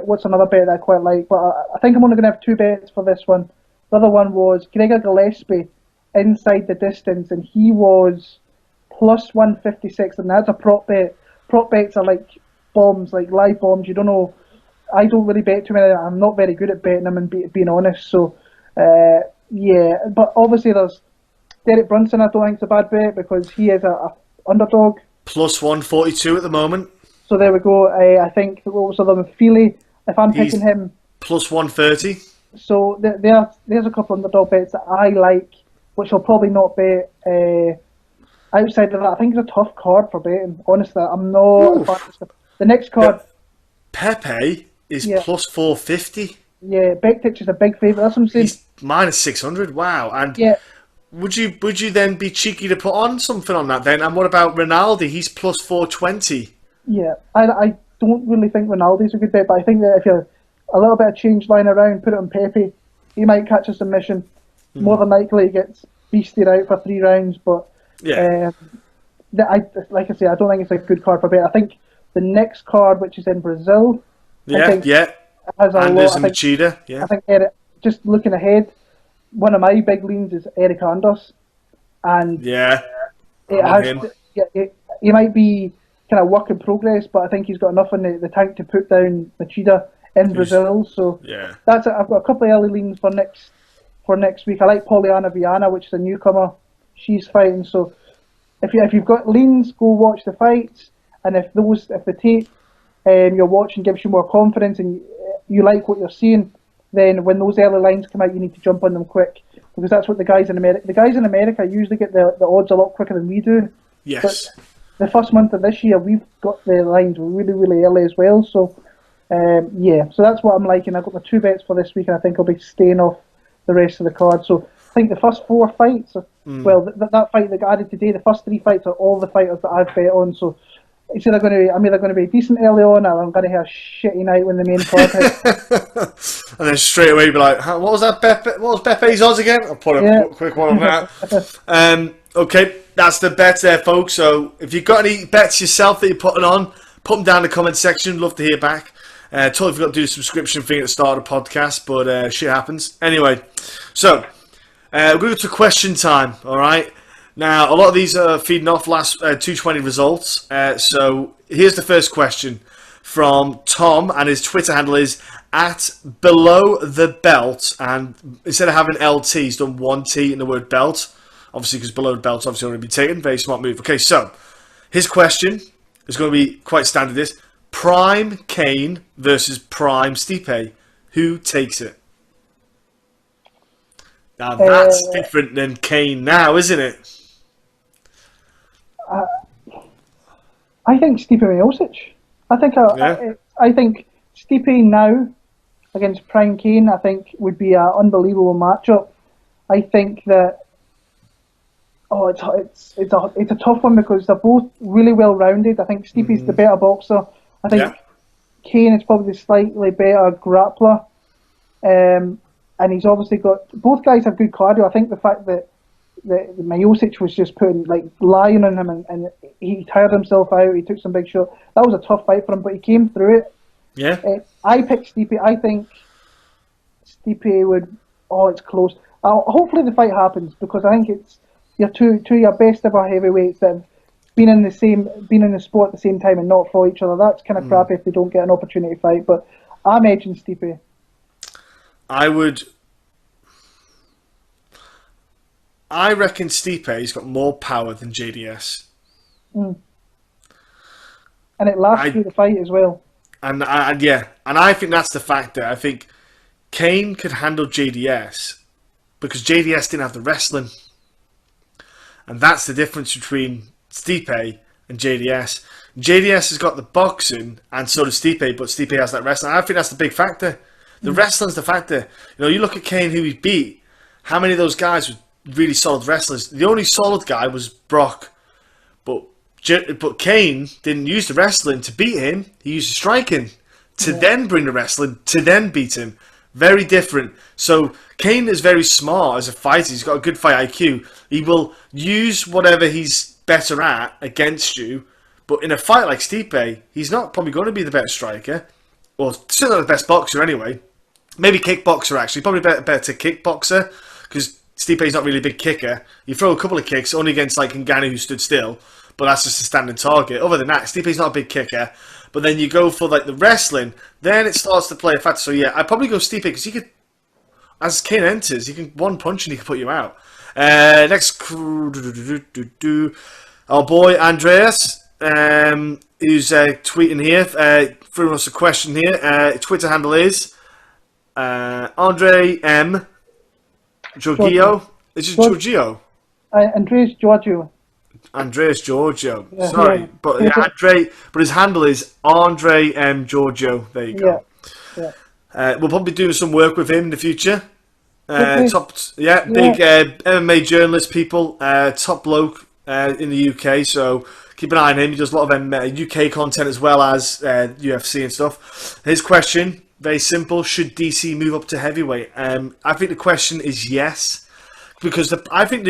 what's another bet that I quite like, but I think I'm only going to have two bets for this one. The other one was Gregor Gillespie inside the distance, and he was plus 156, and that's a prop bet. Prop bets are like bombs, like live bombs. You don't know. I don't really bet too many. I'm not very good at betting them and being honest. So, yeah. But obviously, there's Derek Brunson. I don't think it's a bad bet because he is a underdog. Plus 142 at the moment. So there we go. I think what was the other one? Feely. If I'm picking him, plus 130. So there's a couple of underdog bets that I like, which I'll probably not bet. Outside of that, I think it's a tough card for betting. Honestly, I'm not. The next card. Pepe is plus 450. Yeah, Bektic is a big favourite. That's what I'm saying. He's minus 600. Wow. And would you then be cheeky to put on something on that then? And what about Ronaldo? He's plus 420. Yeah, I don't really think Ronaldo's a good bet, but I think that if you're a little bit of change lying around, put it on Pepe, he might catch a submission. More than likely, he gets beasted out for 3 rounds. But like I say, I don't think it's a good card for bet. I think the next card, which is in Brazil, has a lot. Machida. I think Eric, just looking ahead, one of my big leans is Eric Anders, and he might be kind of work in progress, but I think he's got enough in the tank to put down Machida in Brazil. So that's it. I've got a couple of early leans for next week. I like Poliana Viana, which is a newcomer. She's fighting. So if you've got leans, go watch the fights. And if the tape you're watching gives you more confidence and you like what you're seeing, then when those early lines come out, you need to jump on them quick, because that's what the guys in America usually get the odds a lot quicker than we do. Yes. But the first month of this year, we've got the lines really, really early as well. So, so that's what I'm liking. I've got my 2 bets for this week, and I think I'll be staying off the rest of the card. So I think the first 4 fights, that fight that got added today, the first 3 fights are all the fighters that I've bet on. So I'm either going to be decent early on, or I'm going to have a shitty night when the main card hits. And then straight away be like, what was that? What was Pepe's odds again? I'll put a quick one on that. Okay, that's the bet there, folks. So if you've got any bets yourself that you're putting on, put them down in the comment section. Love to hear back. Totally forgot to do the subscription thing at the start of the podcast, but shit happens. Anyway, so we're going to question time, all right? Now, a lot of these are feeding off last 220 results. So here's the first question from Tom, and his Twitter handle is @belowthebelt. And instead of having LT, he's done 1T in the word belt. Obviously, because below the belt's obviously already been taken. Very smart move. Okay, so his question is going to be quite standard. This Prime Kane versus Prime Stipe. Who takes it? Now that's different than Kane now, isn't it? I think Stipe Miocic. I think Stipe now against Prime Kane, I think would be an unbelievable matchup. I think that it's a tough one because they're both really well rounded. I think Stipe's the better boxer. I think Kane is probably the slightly better grappler. And he's obviously got, both guys have good cardio. I think the fact that Miocic was just lying on him and he tired himself out, he took some big shots. That was a tough fight for him, but he came through it. Yeah. I picked Stipe. I think Stipe would, it's close. Hopefully the fight happens, because I think it's two of your best ever heavyweights that have been in the sport at the same time and not fought each other. That's kind of crappy if they don't get an opportunity to fight, but I'm edging Stipe. I reckon Stipe's got more power than JDS. And it lasts through the fight as well. And I think that's the factor. I think Kane could handle JDS because JDS didn't have the wrestling. And that's the difference between Stipe and JDS. JDS has got the boxing, and so does Stipe, but Stipe has that wrestling. I think that's the big factor. The wrestling's the factor. You know, you look at Kane, who he beat. How many of those guys were really solid wrestlers? The only solid guy was Brock, but Kane didn't use the wrestling to beat him. He used the striking to then bring the wrestling to then beat him. Very different. So Kane is very smart as a fighter. He's got a good fight IQ. He will use whatever he's better at against you. But in a fight like Stipe, he's not probably going to be the better striker. Or certainly not the best boxer anyway. Maybe kickboxer actually. Probably better kickboxer. Because Stipe's not really a big kicker. You throw a couple of kicks only against like Ngannou, who stood still. But that's just a standing target. Other than that, Stipe's not a big kicker. But then you go for like the wrestling, then it starts to play a factor. So yeah, I'd probably go Stipe because he could, as Kane enters, he can one punch and he can put you out. Next, our boy Andreas, who's tweeting here, throwing us a question here. Twitter handle is Andre M. Giorgio. Is it Giorgio? Andreas Giorgio. Andreas Giorgio. Sorry, but Andre. But his handle is Andre M. Giorgio. There you go. We'll probably do some work with him in the future. Big MMA journalist, people. Top bloke in the UK. So keep an eye on him. He does a lot of UK content as well as UFC and stuff. His question, very simple: should DC move up to heavyweight? I think the question is yes, because I think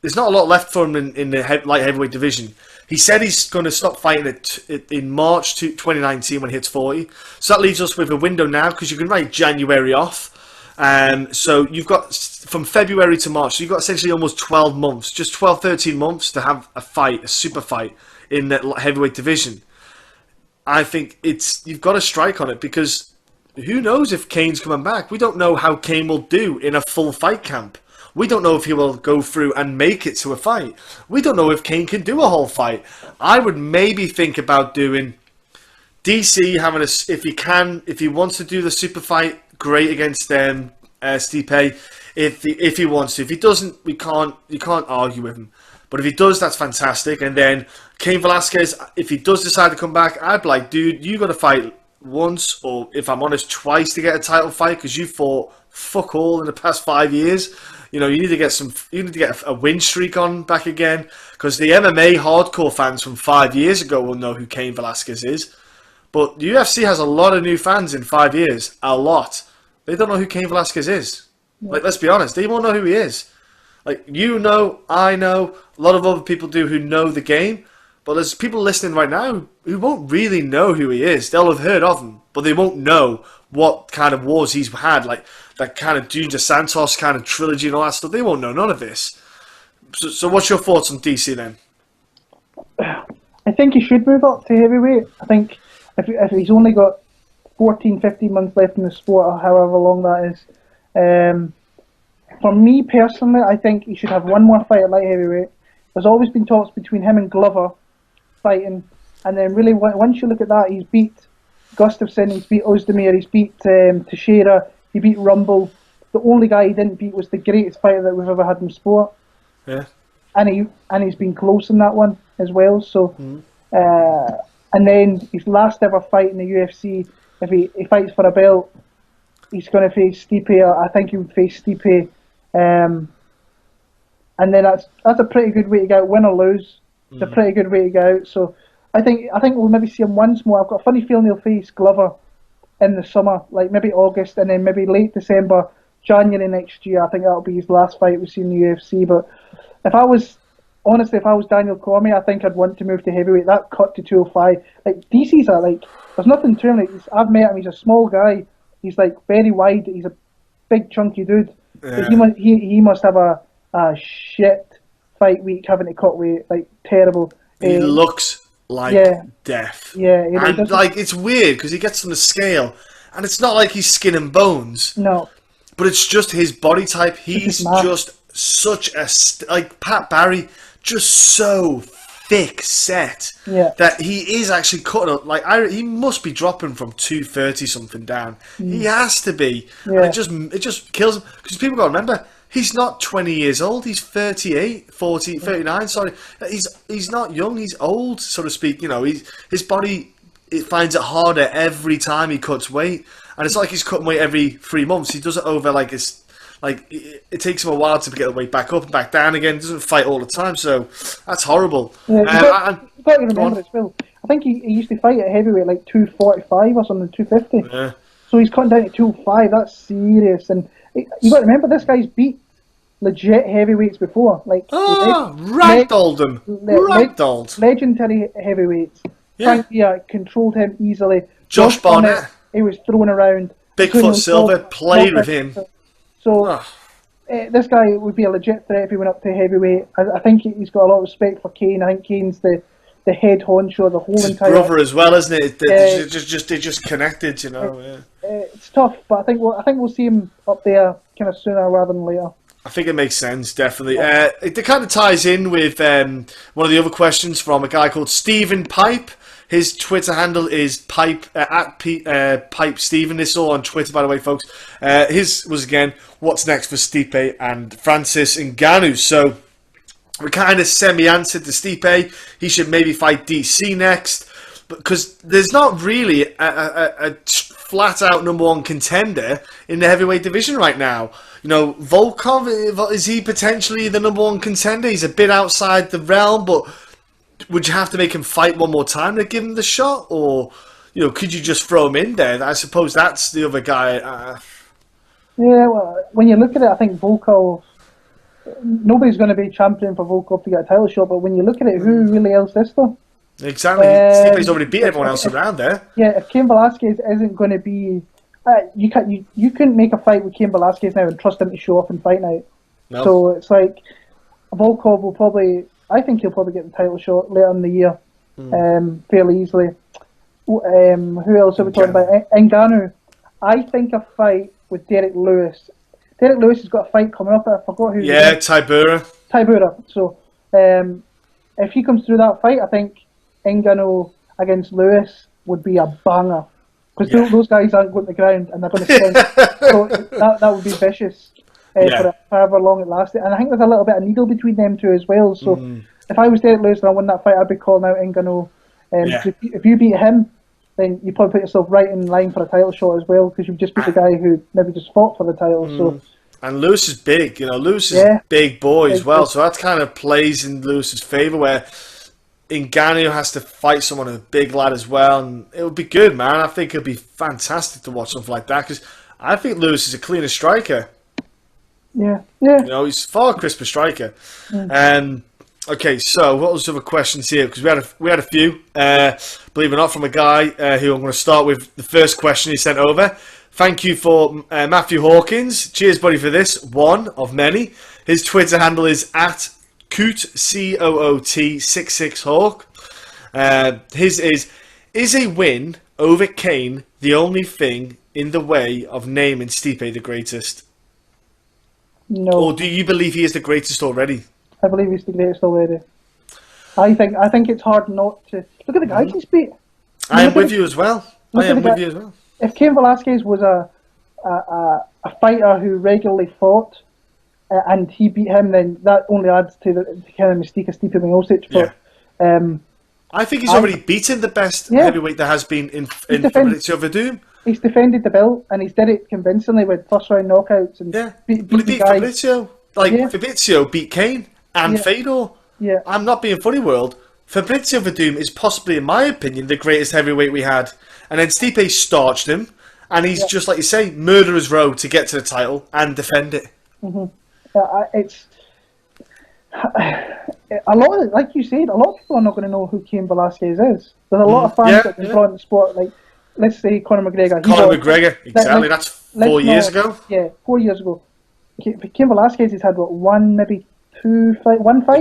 there's not a lot left for him in the light heavyweight division. He said he's going to stop fighting in March 2019 when he hits 40. So that leaves us with a window now, because you can write January off. So you've got from February to March, so you've got essentially almost 12 months, just 12, 13 months to have a fight, a super fight in that heavyweight division. I think you've got to strike on it, because who knows if Kane's coming back. We don't know how Kane will do in a full fight camp. We don't know if he will go through and make it to a fight. We don't know if Kane can do a whole fight. I would maybe think about doing DC having if he wants to do the super fight, great against Stipe. If he wants to, if he doesn't, you can't argue with him. But if he does, that's fantastic. And then Cain Velasquez, if he does decide to come back, I'd be like, dude, you got to fight once, or if I'm honest, twice to get a title fight, because you fought fuck all in the past 5 years. You know, you need to get a win streak on back again, because the MMA hardcore fans from 5 years ago will know who Cain Velasquez is. But the UFC has a lot of new fans in 5 years. A lot. They don't know who Cain Velasquez is. Like, let's be honest, they won't know who he is. Like, you know, I know, a lot of other people do who know the game, but there's people listening right now who won't really know who he is. They'll have heard of him, but they won't know what kind of wars he's had, like that kind of Junior Santos kind of trilogy and all that stuff. They won't know none of this. So what's your thoughts on DC then? I think he should move up to heavyweight. I think if he's only got 14, 15 months left in the sport, or however long that is. For me personally, I think he should have one more fight at light heavyweight. There's always been talks between him and Glover fighting, and then really once you look at that, he's beat Gustafsson, he's beat Ozdemir, he's beat Teixeira, he beat Rumble. The only guy he didn't beat was the greatest fighter that we've ever had in sport. Yeah. And he's been close in that one as well. So, and then his last ever fight in the UFC, if he fights for a belt, he's going to face Stipe. I think he would face Stipe. And then that's a pretty good way to go out, win or lose. It's a pretty good way to go out. So I think we'll maybe see him once more. I've got a funny feeling he'll face Glover in the summer, like maybe August, and then maybe late December, January next year. I think that'll be his last fight we see in the UFC. But if I was Daniel Cormier, I think I'd want to move to heavyweight. That cut to 205. Like, DC's there's nothing to him. Like, I've met him. He's a small guy. He's like very wide. He's a big chunky dude. Yeah. He must have a shit fight week having to cut weight, like terrible. He looks like death. Yeah, and like it's weird because he gets on the scale, and it's not like he's skin and bones. No, but it's just his body type. He's just such a like Pat Barry, just so thick set that he is actually cutting up. Like he must be dropping from 230 something down. He has to be. And it just kills him, because people got to remember He's not 20 years old. He's 38, 40, 39. Sorry, he's not young. He's old, so to speak. You know, his body, it finds it harder every time he cuts weight, and it's not like he's cutting weight every 3 months. He does it over like it takes him a while to get the weight back up and back down again. He doesn't fight all the time, so that's horrible. Yeah, you've got to remember as well. I think he used to fight at heavyweight like 245 or something, 250. Yeah. So he's cutting down to 205. That's serious. And you got to remember, this guy's beat legit heavyweights before. Like ragdolled him. Ragdolled. Legendary heavyweights. Yeah. Frank controlled him easily. Josh Barnett. He was thrown around. Bigfoot Silver played with him. So this guy would be a legit threat if he went up to heavyweight. I think he's got a lot of respect for Kane. I think Kane's the head honcho of the whole His entire brother as well, isn't it? They just connected, you know. It's tough, but I think we'll see him up there kind of sooner rather than later. I think it makes sense, definitely. It kind of ties in with one of the other questions from a guy called Stephen Pipe. His Twitter handle is Pipe Pipe Stephen. This is all on Twitter, by the way, folks. His was again, what's next for Stipe and Francis Ngannou? So we kind of semi-answered to Stipe. He should maybe fight DC next, because there's not really a flat-out number one contender in the heavyweight division right now. You know, Volkov, is he potentially the number one contender? He's a bit outside the realm, but would you have to make him fight one more time to give him the shot? Or, you know, could you just throw him in there? I suppose that's the other guy. Yeah, well, when you look at it, I think Volkov, nobody's going to be champion for Volkov to get a title shot, but when you look at it, who really else is there? Exactly. Stipe's already beat everyone else around there. Yeah, if Cain Velasquez isn't going to be... you couldn't make a fight with Cain Velasquez now and trust him to show up in Fight Night. No. So it's like, Volkov will probably... I think he'll probably get the title shot later in the year, fairly easily. Who else are we talking about? Ngannou. I think a fight with Derek Lewis. Derek Lewis has got a fight coming up. I forgot who. Yeah, Tybura. So, if he comes through that fight, I think Ngannou against Lewis would be a banger. Because those guys aren't going to the ground and they're going to sprint. So that would be vicious. For however long it lasted, and I think there's a little bit of needle between them two as well. So if I was Derek Lewis and I won that fight, I'd be calling out Ngannou. If you beat him, then you probably put yourself right in line for a title shot as well, because you've just beat the guy who maybe just fought for the title. So and Lewis is big, you know. Lewis is a big boy as well, so that kind of plays in Lewis's favour. Where Ngannou has to fight someone who's a big lad as well, and it would be good, man. I think it'd be fantastic to watch something like that, because I think Lewis is a cleaner striker. Yeah. You know, he's far crisper striker. Okay, so what was the other questions here? Because we had a few, believe it or not, from a guy who I'm going to start with the first question he sent over. Thank you for Matthew Hawkins. Cheers, buddy, for this. One of many. His Twitter handle is at Coot, COOT66Hawk. His is a win over Kane the only thing in the way of naming Stipe the greatest? No. Or do you believe he is the greatest already? I believe he's the greatest already. I think it's hard not to look at the guys he's beat. I am with you as well. If Cain Velasquez was a fighter who regularly fought and he beat him, then that only adds to the kind of mystique of Stipe Miocic. But I think he's already beaten the best heavyweight there has been in Fabrizio Verdum. He's defended the belt and he's did it convincingly with first round knockouts and beat Fabrizio. Fabrizio beat Kane and Fedor. Yeah. I'm not being funny, world. Fabrizio Verdum is possibly, in my opinion, the greatest heavyweight we had. And then Stipe starched him, and he's just like you say, murderer's row to get to the title and defend it. It's a lot of, like you said, a lot of people are not going to know who Cain Velasquez is. There's a lot of fans that have been brought in the sport, like let's say Conor McGregor. Exactly. That's 4 years ago. Yeah, 4 years ago. Cain Velasquez has had one fight.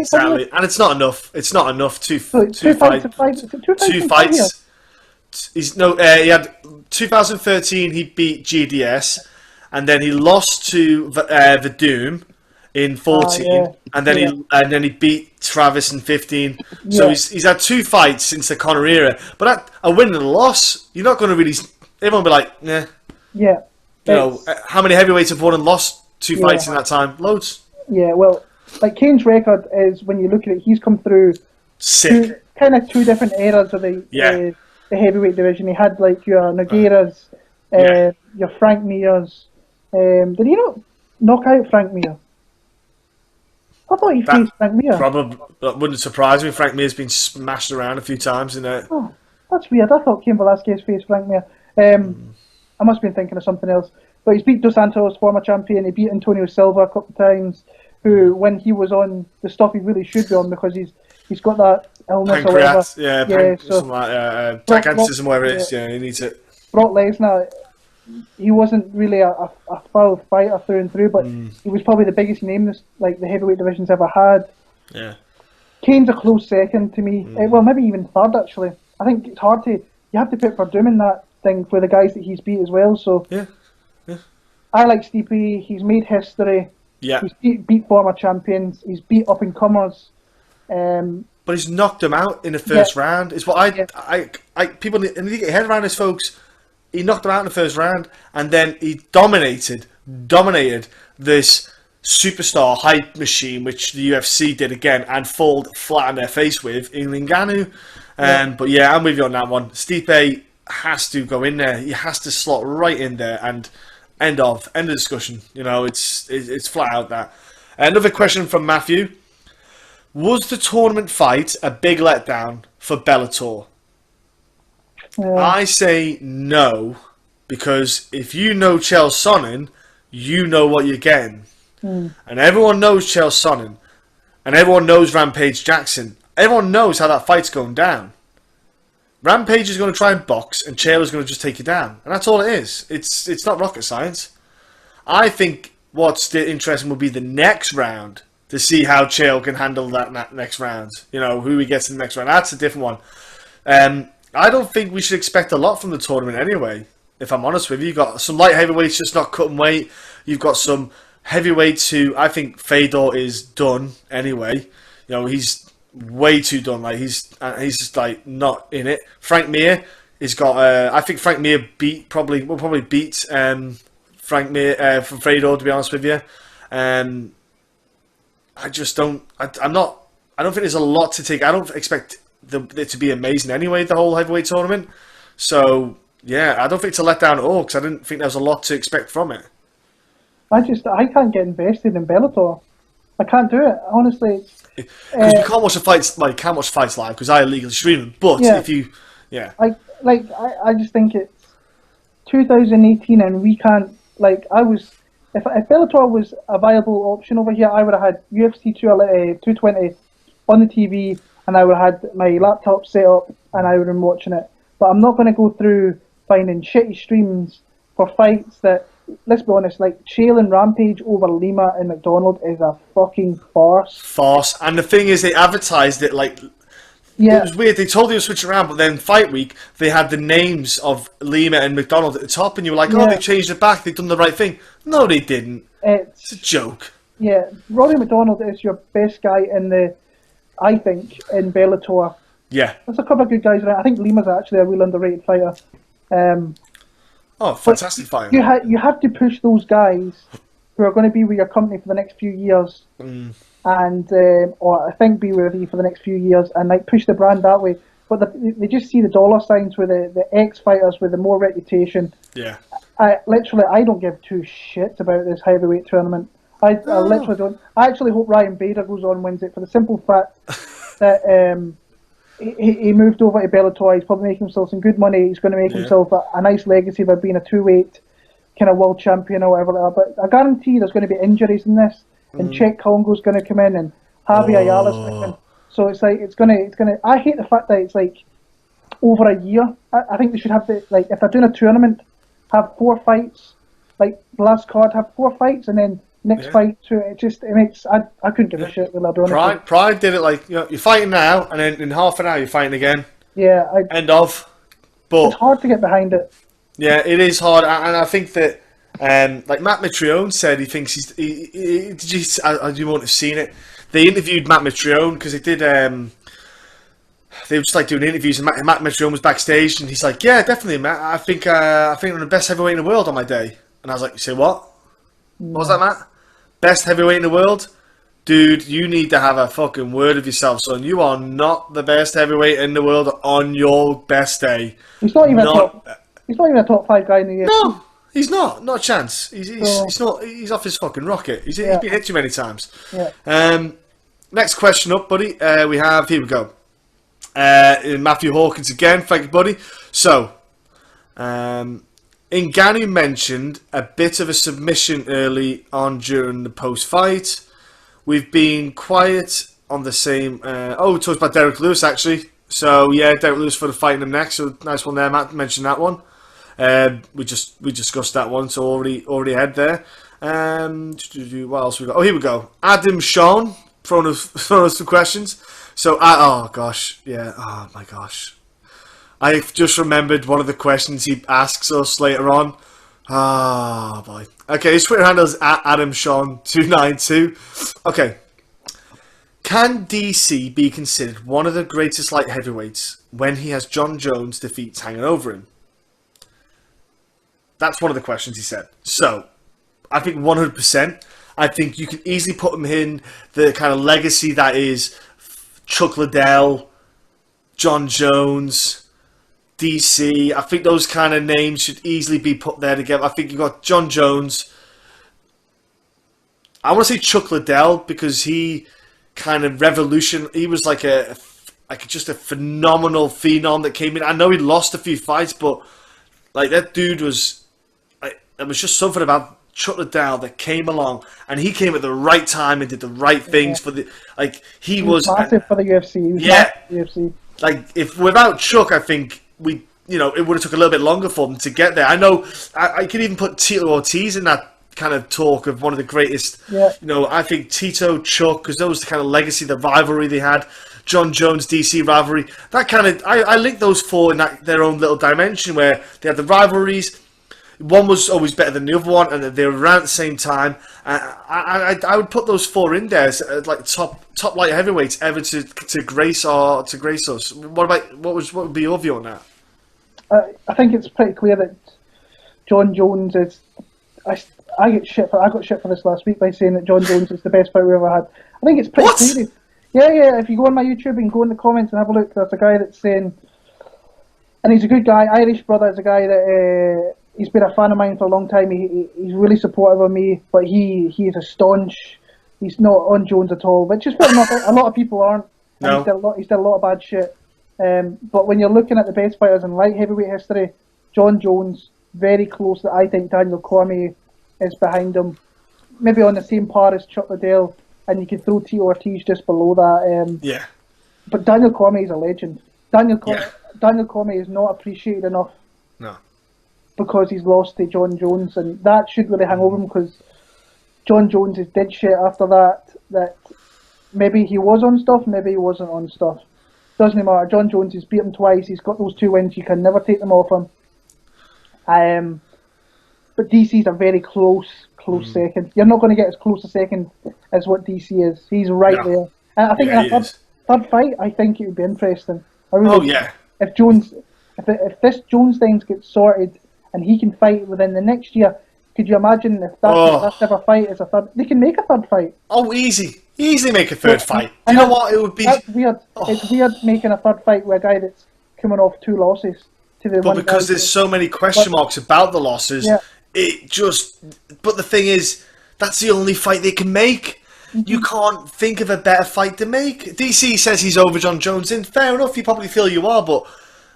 Exactly, and it's not enough. It's not enough. Two fights. He had 2013. He beat GDS, and then he lost to Verdum in 14, and then he beat Travis in 15. So he's had 2 fights since the Conor era. But a win and a loss, you're not going to really. Everyone will be like, yeah. Yeah. You know, how many heavyweights have won and lost 2 fights in that time. Loads. Yeah, well, like Kane's record is, when you look at it, he's come through Sick. two different eras of the heavyweight division. He had like your Nogueiras, your Frank Mir's. Did he not knock out Frank Mir? I thought he faced Frank Mir. Probably, that wouldn't surprise me. Frank Mir's been smashed around a few times in it. Oh, that's weird. I thought Cain Velasquez faced Frank Mir. I must have been thinking of something else. But he's beat Dos Santos, former champion. He beat Antonio Silva a couple of times, who, when he was on the stuff he really should be on, because he's got that illness or whatever. Something like gigantism, whatever it is. Yeah, he needs it. Brock Lesnar, he wasn't really a foul fighter through and through, but he was probably the biggest name the heavyweight division's ever had. Yeah. Kane's a close second to me. Well, maybe even third, actually. I think it's hard to... You have to put Verdum in that thing for the guys that he's beat as well, so... Yeah. I like Stipe. He's made history. Yeah. He's beat former champions. He's beat up-and-comers. But he's knocked them out in the first round. Is what people need to get their head around this, folks. He knocked them out in the first round, and then he dominated this superstar hype machine, which the UFC did again and fall flat on their face with in Ngannou. But yeah, I'm with you on that one. Stipe has to go in there. He has to slot right in there, and end of discussion. You know, it's flat out that. Another question from Matthew: was the tournament fight a big letdown for Bellator? I say no, because if you know Chael Sonnen, you know what you're getting. And everyone knows Chael Sonnen, and everyone knows Rampage Jackson. Everyone knows how that fight's going down. Rampage is going to try and box, and Chael is going to just take you down. And that's all it is. It's not rocket science. I think what's interesting will be the next round, to see how Chael can handle that next round. You know, who he gets in the next round. That's a different one. I don't think we should expect a lot from the tournament anyway, if I'm honest with you. You've got some light heavyweights just not cutting weight. You've got some heavyweights who I think Fedor is done anyway. You know, he's way too done. Like he's just like not in it. Frank Mir has got. I think Frank Mir will probably beat Frank Mir from Fedor, to be honest with you. I just don't. I don't think there's a lot to take. I don't expect it to be amazing anyway, the whole heavyweight tournament. So yeah, I don't think it's a letdown at all, because I didn't think there was a lot to expect from it. I can't get invested in Bellator. I can't do it, honestly. Because we can't watch the fights. Like, can't watch fights live because I illegally stream them. But if you, I just think it's 2018 and we can't. Like, if Bellator was a viable option over here, I would have had UFC 220 on the TV, and I would have had my laptop set up, and I would have been watching it. But I'm not going to go through finding shitty streams for fights that, let's be honest, like Chael and Rampage over Lima and McDonald is a fucking farce. And the thing is, they advertised it like... Yeah. It was weird. They told you to switch around, but then fight week, they had the names of Lima and McDonald at the top, and you were like, oh, they changed it back. They've done the right thing. No, they didn't. It's a joke. Yeah, Rory McDonald is your best guy I think, in Bellator. Yeah. There's a couple of good guys around. I think Lima's actually a real underrated fighter. Fantastic fighter. You have to push those guys who are going to be with your company for the next few years, and or I think be with you for the next few years, and like push the brand that way. But they just see the dollar signs with the ex-fighters with the more reputation. Yeah. I don't give two shits about this heavyweight tournament. I literally don't. I actually hope Ryan Bader goes on and wins it, for the simple fact that he moved over to Bellator. He's probably making himself some good money. He's going to make himself a nice legacy by being a two-weight kind of world champion or whatever. But I guarantee there's going to be injuries in this. And Czech Congo's going to come in, and Javi Ayala's coming in. So it's going to. I hate the fact that it's like over a year. I think they should have if they're doing a tournament, have 4 fights. Like the last card, have 4 fights, and then next fight. So it makes. I couldn't give a shit with that. Pride did it like, you're fighting now, and then in half an hour you're fighting again. Yeah. End of. But it's hard to get behind it. Yeah, it is hard, and I think that. Like Matt Mitrione said, he thinks he's. Did you won't have seen it? They interviewed Matt Mitrione because they did. They were just like doing interviews, and Matt Mitrione was backstage, and he's like, "Yeah, definitely, Matt. I think I'm the best heavyweight in the world on my day." And I was like, "You say what? What was that, Matt?" best heavyweight in the world. Dude, you need to have a fucking word of yourself, son. You are not the best heavyweight in the world on your best day. He's not even a top. He's not even a top 5 guy in the UFC. No, he's not. Not a chance. He's not. He's off his fucking rocket. He's been hit too many times. Yeah. Next question up, buddy. Here we go. Matthew Hawkins again. Thank you, buddy. So, Ngannou mentioned a bit of a submission early on during the post-fight. We've been quiet on the same... we talked about Derek Lewis, actually. So, yeah, Derek Lewis for the fighting him next. So, nice one there, Matt. Mentioned that one. We discussed that one, so already ahead there. What else we got? Oh, here we go. Adam Sean throwing us some questions. So, oh, gosh. Yeah, oh, my gosh. I've just remembered one of the questions he asks us later on. Ah, boy. Okay, his Twitter handle is @AdamSean292. Okay. Can DC be considered one of the greatest light heavyweights when he has John Jones defeats hanging over him? That's one of the questions he said. So, I think 100%. I think you can easily put him in the kind of legacy that is Chuck Liddell, John Jones, DC. I think those kind of names should easily be put there together. I think you've got John Jones. I want to say Chuck Liddell because he kind of he was like just a phenomenal phenom that came in. I know he lost a few fights, but like that dude was, there was just something about Chuck Liddell that came along, and he came at the right time and did the right things for the he was massive for the UFC. He was massive for the UFC. Like if without Chuck, I think it would have took a little bit longer for them to get there. I know I could even put Tito Ortiz in that kind of talk of one of the greatest. Yeah. I think Tito, Chuck, because that was the kind of legacy, the rivalry they had. John Jones, DC rivalry. That kind of I link those four in their own little dimension where they had the rivalries. One was always better than the other one, and they were around at the same time. I would put those four in there as like top light heavyweights ever to grace us. What would be your view on that? I think it's pretty clear that John Jones is. I got shit for this last week by saying that John Jones is the best fight we ever had. I think it's pretty clear. Yeah. If you go on my YouTube and go in the comments and have a look, there's a guy that's saying, and he's a good guy, Irish brother. Is a guy that. He's been a fan of mine for a long time. He's really supportive of me, but he is a staunch. He's not on Jones at all, which is fair enough. A lot of people aren't. No. He's done a lot of bad shit. But when you're looking at the best fighters in light heavyweight history, John Jones, very close. I think Daniel Cormier is behind him. Maybe on the same par as Chuck Liddell, and you can throw Tito Ortiz just below that. Yeah. But Daniel Cormier is a legend. Daniel Cormier is not appreciated enough. No. Because he's lost to John Jones, and that should really hang over him because John Jones did shit after that maybe he was on stuff, maybe he wasn't on stuff. Doesn't matter. John Jones has beat him twice. He's got those 2 wins. You can never take them off him. But DC's a very close second. You're not going to get as close a second as what DC is. He's right there. And I think in a third fight, I think it would be interesting. If this Jones thing gets sorted and he can fight within the next year, could you imagine if that ever fight is a third? They can make a third fight. Oh, easily make a third fight. Do you know what it would be? That's weird. It's weird making a third fight with a guy that's coming off 2 losses to the. But because there's so many question marks about the losses, But the thing is, that's the only fight they can make. Mm-hmm. You can't think of a better fight to make. DC says he's over John Jones, and fair enough. You probably feel you are, but.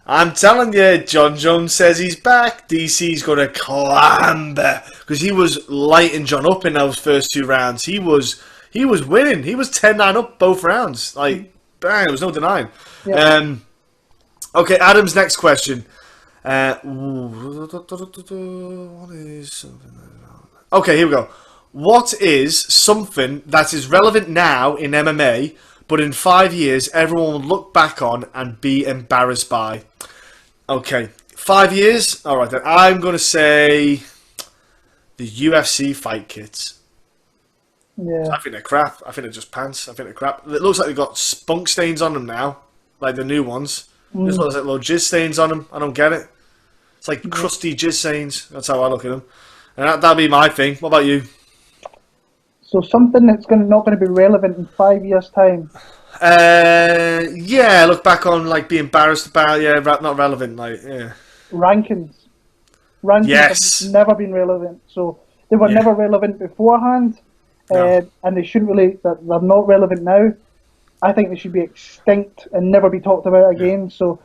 I'm telling you, John Jones says he's back. DC's going to clamber because he was lighting John up in those first 2 rounds. He was winning. He was 10-9 up both rounds. Bang, there was no denying. Yeah. Okay, Adam's next question. Okay, here we go. What is something that is relevant now in MMA, but in 5 years everyone will look back on and be embarrassed by? Okay, 5 years? Alright then, I'm going to say the UFC fight kits. Yeah. I think they're crap. I think they're just pants. I think they're crap. It looks like they've got spunk stains on them now, like the new ones. Just looks like little jizz stains on them. I don't get it. It's like crusty jizz stains. That's how I look at them. And that'll be my thing. What about you? So something that's not going to be relevant in 5 years' time. Yeah, look back on like being embarrassed about, not relevant, like, yeah. Rankings Yes. have never been relevant. So they were Yeah. never relevant beforehand, No. and they shouldn't really. They're not relevant now. I think they should be extinct and never be talked about again. So,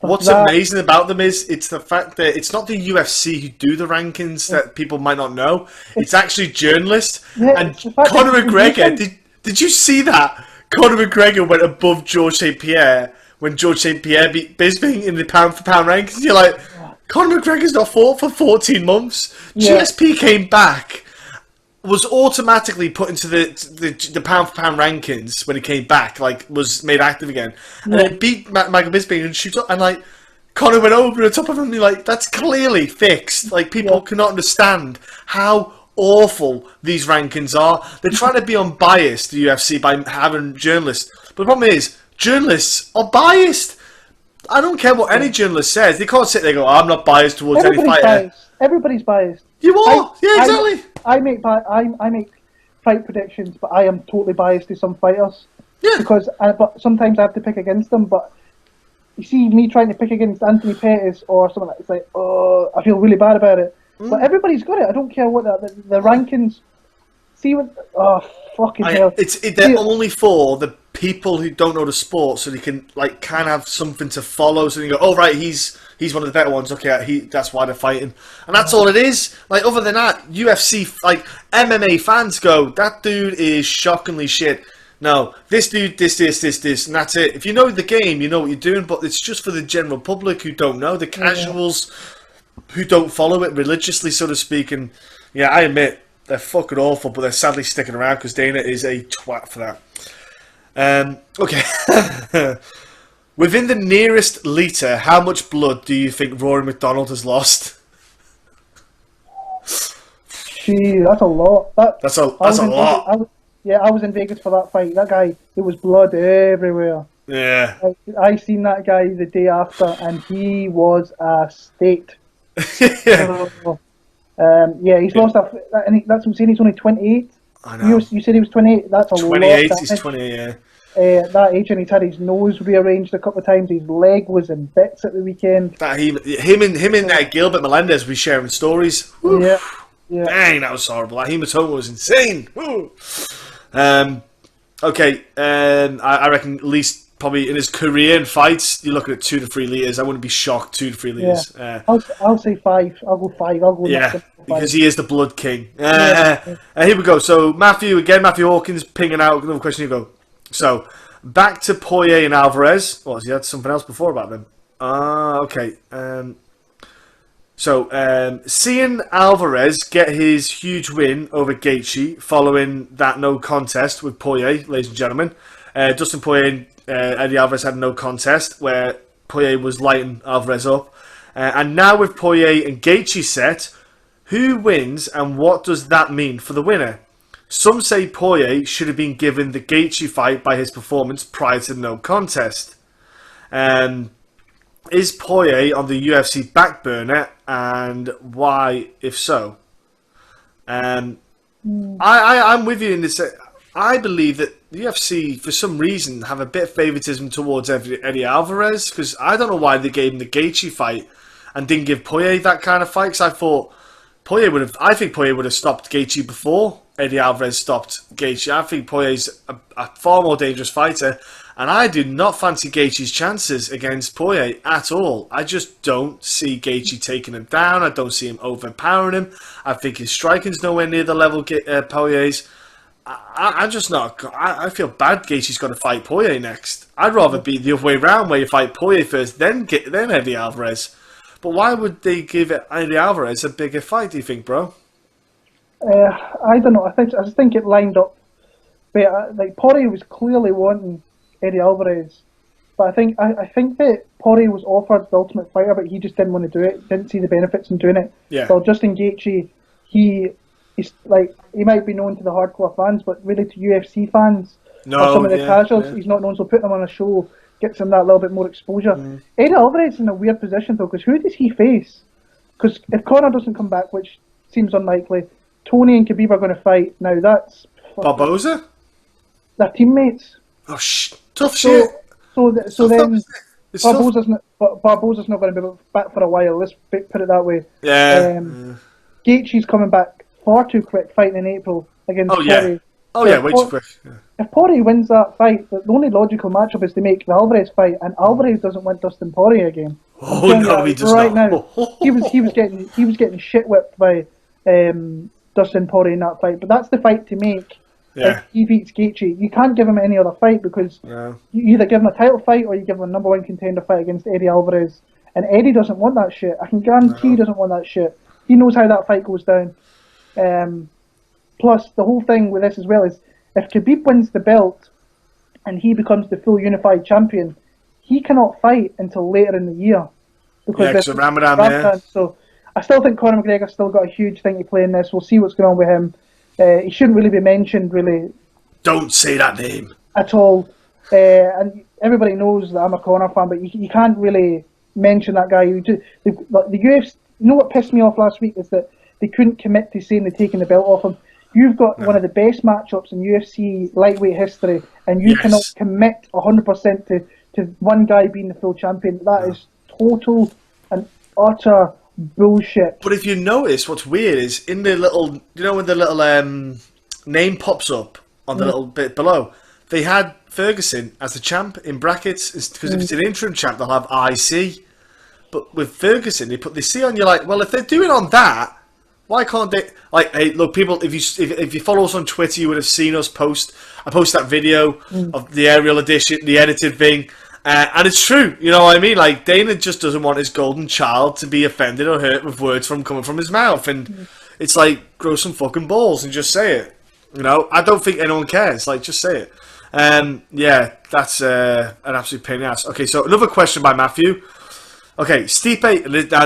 What's amazing about them is it's the fact that it's not the UFC who do the rankings that people might not know. It's actually journalists. Yeah, And it's the fact Conor that McGregor, did you see that? Conor McGregor went above George St. Pierre when George St. Pierre beat Bisping in the pound for pound rankings. You're like, Conor McGregor's not fought for 14 months. Yeah. GSP came back, was automatically put into the pound for pound rankings when he came back, like was made active again, and then beat Michael Bisping and shoots up, and like Conor went over the top of him and be like, that's clearly fixed. Like people cannot understand how awful these rankings are. They're trying to be unbiased, the UFC, by having journalists, but the problem is journalists are biased. I don't care what any journalist says. They can't sit there and go, I'm not biased towards any fighter. Biased. Everybody's biased. You are, exactly. I make fight predictions, but I am totally biased to some fighters. Yeah. Because, but sometimes I have to pick against them. But you see me trying to pick against Anthony Pettis or something like that, it's like, oh, I feel really bad about it. But everybody's got it. I don't care what the rankings. See what? Oh, fucking hell! They're only for the people who don't know the sport, so they can like kind of have something to follow. So you go, oh right, he's one of the better ones. Okay, that's why they're fighting, and that's all it is. Like other than that, UFC like MMA fans go, that dude is shockingly shit. No, this dude, this, and that's it. If you know the game, you know what you're doing, but it's just for the general public who don't know, the casuals who don't follow it religiously, so to speak. And yeah, I admit they're fucking awful, but they're sadly sticking around because Dana is a twat for that. Okay. Within the nearest litre, how much blood do you think Rory McDonald has lost? Gee, that's a lot. That's a lot. I was in Vegas for that fight. That guy, there was blood everywhere. Yeah. I seen that guy the day after, and he was a state. He's lost that. And that's what I'm saying. He's only 28. I know. You said he was 28. That's a 28. lot. He's 28. Yeah. That age, and he's had his nose rearranged a couple of times. His leg was in bits at the weekend. Him and Gilbert Melendez were sharing stories. Yeah. Dang, that was horrible. That hematoma was insane. Okay. I reckon at least probably in his career in fights, you're looking at 2 to 3 litres. I wouldn't be shocked. 2 to 3 litres. I'll say 5. I'll go 5. I'll go because he is the blood king. Here we go. So Matthew Hawkins pinging out another question. You go. So back to Poirier and Alvarez. Oh, he had something else before about them. Okay. Seeing Alvarez get his huge win over Gaethje following that no contest with Poirier, ladies and gentlemen. Dustin Poirier and Eddie Alvarez had no contest where Poirier was lighting Alvarez up. And now with Poirier and Gaethje set, who wins and what does that mean for the winner? Some say Poirier should have been given the Gaethje fight by his performance prior to the no contest. Is Poirier on the UFC back burner, and why, if so? I'm with you in this. I believe that the UFC, for some reason, have a bit of favouritism towards Eddie Alvarez, because I don't know why they gave him the Gaethje fight and didn't give Poirier that kind of fight, because I think Poirier would have stopped Gaethje before Eddie Alvarez stopped Gaethje. I think Poirier's a far more dangerous fighter, and I do not fancy Gaethje's chances against Poirier at all. I just don't see Gaethje taking him down. I don't see him overpowering him. I think his striking's nowhere near the level Poirier's. I'm just not. I feel bad Gaethje's going to fight Poirier next. I'd rather be the other way around, where you fight Poirier first, then Eddie Alvarez. But why would they give Eddie Alvarez a bigger fight, do you think, bro? I don't know. I just think it lined up better. Like Poirier was clearly wanting Eddie Alvarez, but I think that Poirier was offered the Ultimate Fighter, but he just didn't want to do it. Didn't see the benefits in doing it. Yeah. So Justin Gaethje, he might be known to the hardcore fans, but really to UFC fans or some of the casuals, he's not known. So putting him on a show gets him that little bit more exposure. Eddie Alvarez is in a weird position though, because who does he face? Because if Conor doesn't come back, which seems unlikely, Tony and Khabib are going to fight. Now that's Barboza? their teammates. Oh, tough shit. So then It's tough. Barboza's not going to be back for a while. Let's put it that way. Yeah. Gaethje's coming back far too quick, fighting in April against Poirier. Oh, yeah, way too quick. Yeah. If Poirier wins that fight, the only logical matchup is to make the Alvarez fight, and Alvarez doesn't want Dustin Poirier again. Oh no, he does right not. Now, he was getting shit whipped by Dustin Poirier in that fight. But that's the fight to make. Yeah. If he beats Gaethje, you can't give him any other fight because you either give him a title fight or you give him a number one contender fight against Eddie Alvarez. And Eddie doesn't want that shit. I can guarantee he doesn't want that shit. He knows how that fight goes down. Plus, the whole thing with this as well is if Khabib wins the belt and he becomes the full unified champion, he cannot fight until later in the year because of Ramadan. So I still think Conor McGregor's still got a huge thing to play in this. We'll see what's going on with him. He shouldn't really be mentioned, really. Don't say that name at all. And everybody knows that I'm a Conor fan, but you can't really mention that guy. The UFC. You know what pissed me off last week is that they couldn't commit to saying they're taking the belt off him. You've got one of the best matchups in UFC lightweight history, and you cannot commit 100% to one guy being the full champion. That is total and utter bullshit. But if you notice, what's weird is in the little, when the little name pops up on the little bit below, they had Ferguson as the champ in brackets because if it's an interim champ, they'll have IC. But with Ferguson, they put the C on. You're like, well, if they're doing on that, why can't they? Like, hey, look, people, if you follow us on Twitter, you would have seen us post. I post that video of the aerial edition, the edited thing, and it's true. You know what I mean? Like, Dana just doesn't want his golden child to be offended or hurt with words coming from his mouth, and it's like, grow some fucking balls and just say it. You know, I don't think anyone cares. Like, just say it. Yeah, that's an absolute pain in the ass. Okay, so another question by Matthew. Okay, Stipe,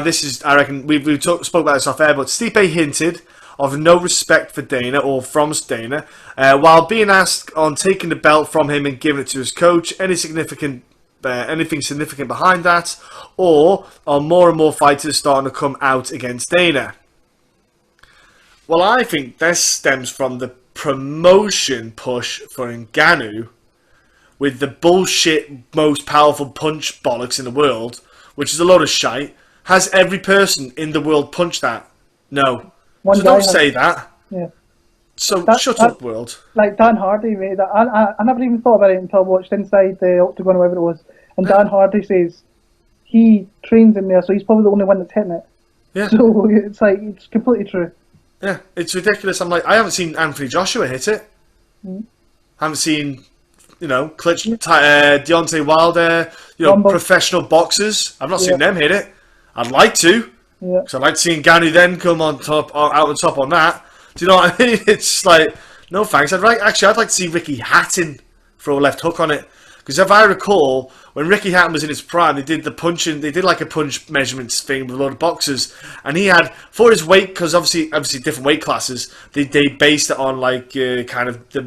this is, I reckon, we spoke about this off air, but Stipe hinted of no respect for Dana or from Dana, while being asked on taking the belt from him and giving it to his coach, anything significant behind that, or are more and more fighters starting to come out against Dana? Well, I think this stems from the promotion push for Ngannou with the bullshit most powerful punch bollocks in the world, which is a load of shite. Has every person in the world punched that? No. So don't say that. Yeah. So shut up, world. Like Dan Hardy, mate. I never even thought about it until I watched Inside the Octagon, or whatever it was. And Dan Hardy says he trains in there, so he's probably the only one that's hitting it. Yeah. So it's like, it's completely true. Yeah, it's ridiculous. I'm like, I haven't seen Anthony Joshua hit it. Haven't seen, Deontay Wilder, professional boxers. I've not seen them hit it. I'd like to. Yeah. Because I'd like to see Ngannou then come on top, out on top on that. Do you know what I mean? It's like, no thanks. I'd like to see Ricky Hatton throw a left hook on it. Because if I recall, when Ricky Hatton was in his prime, they did like a punch measurements thing with a lot of boxers, and he had, for his weight, because obviously different weight classes, they based it on like kind of the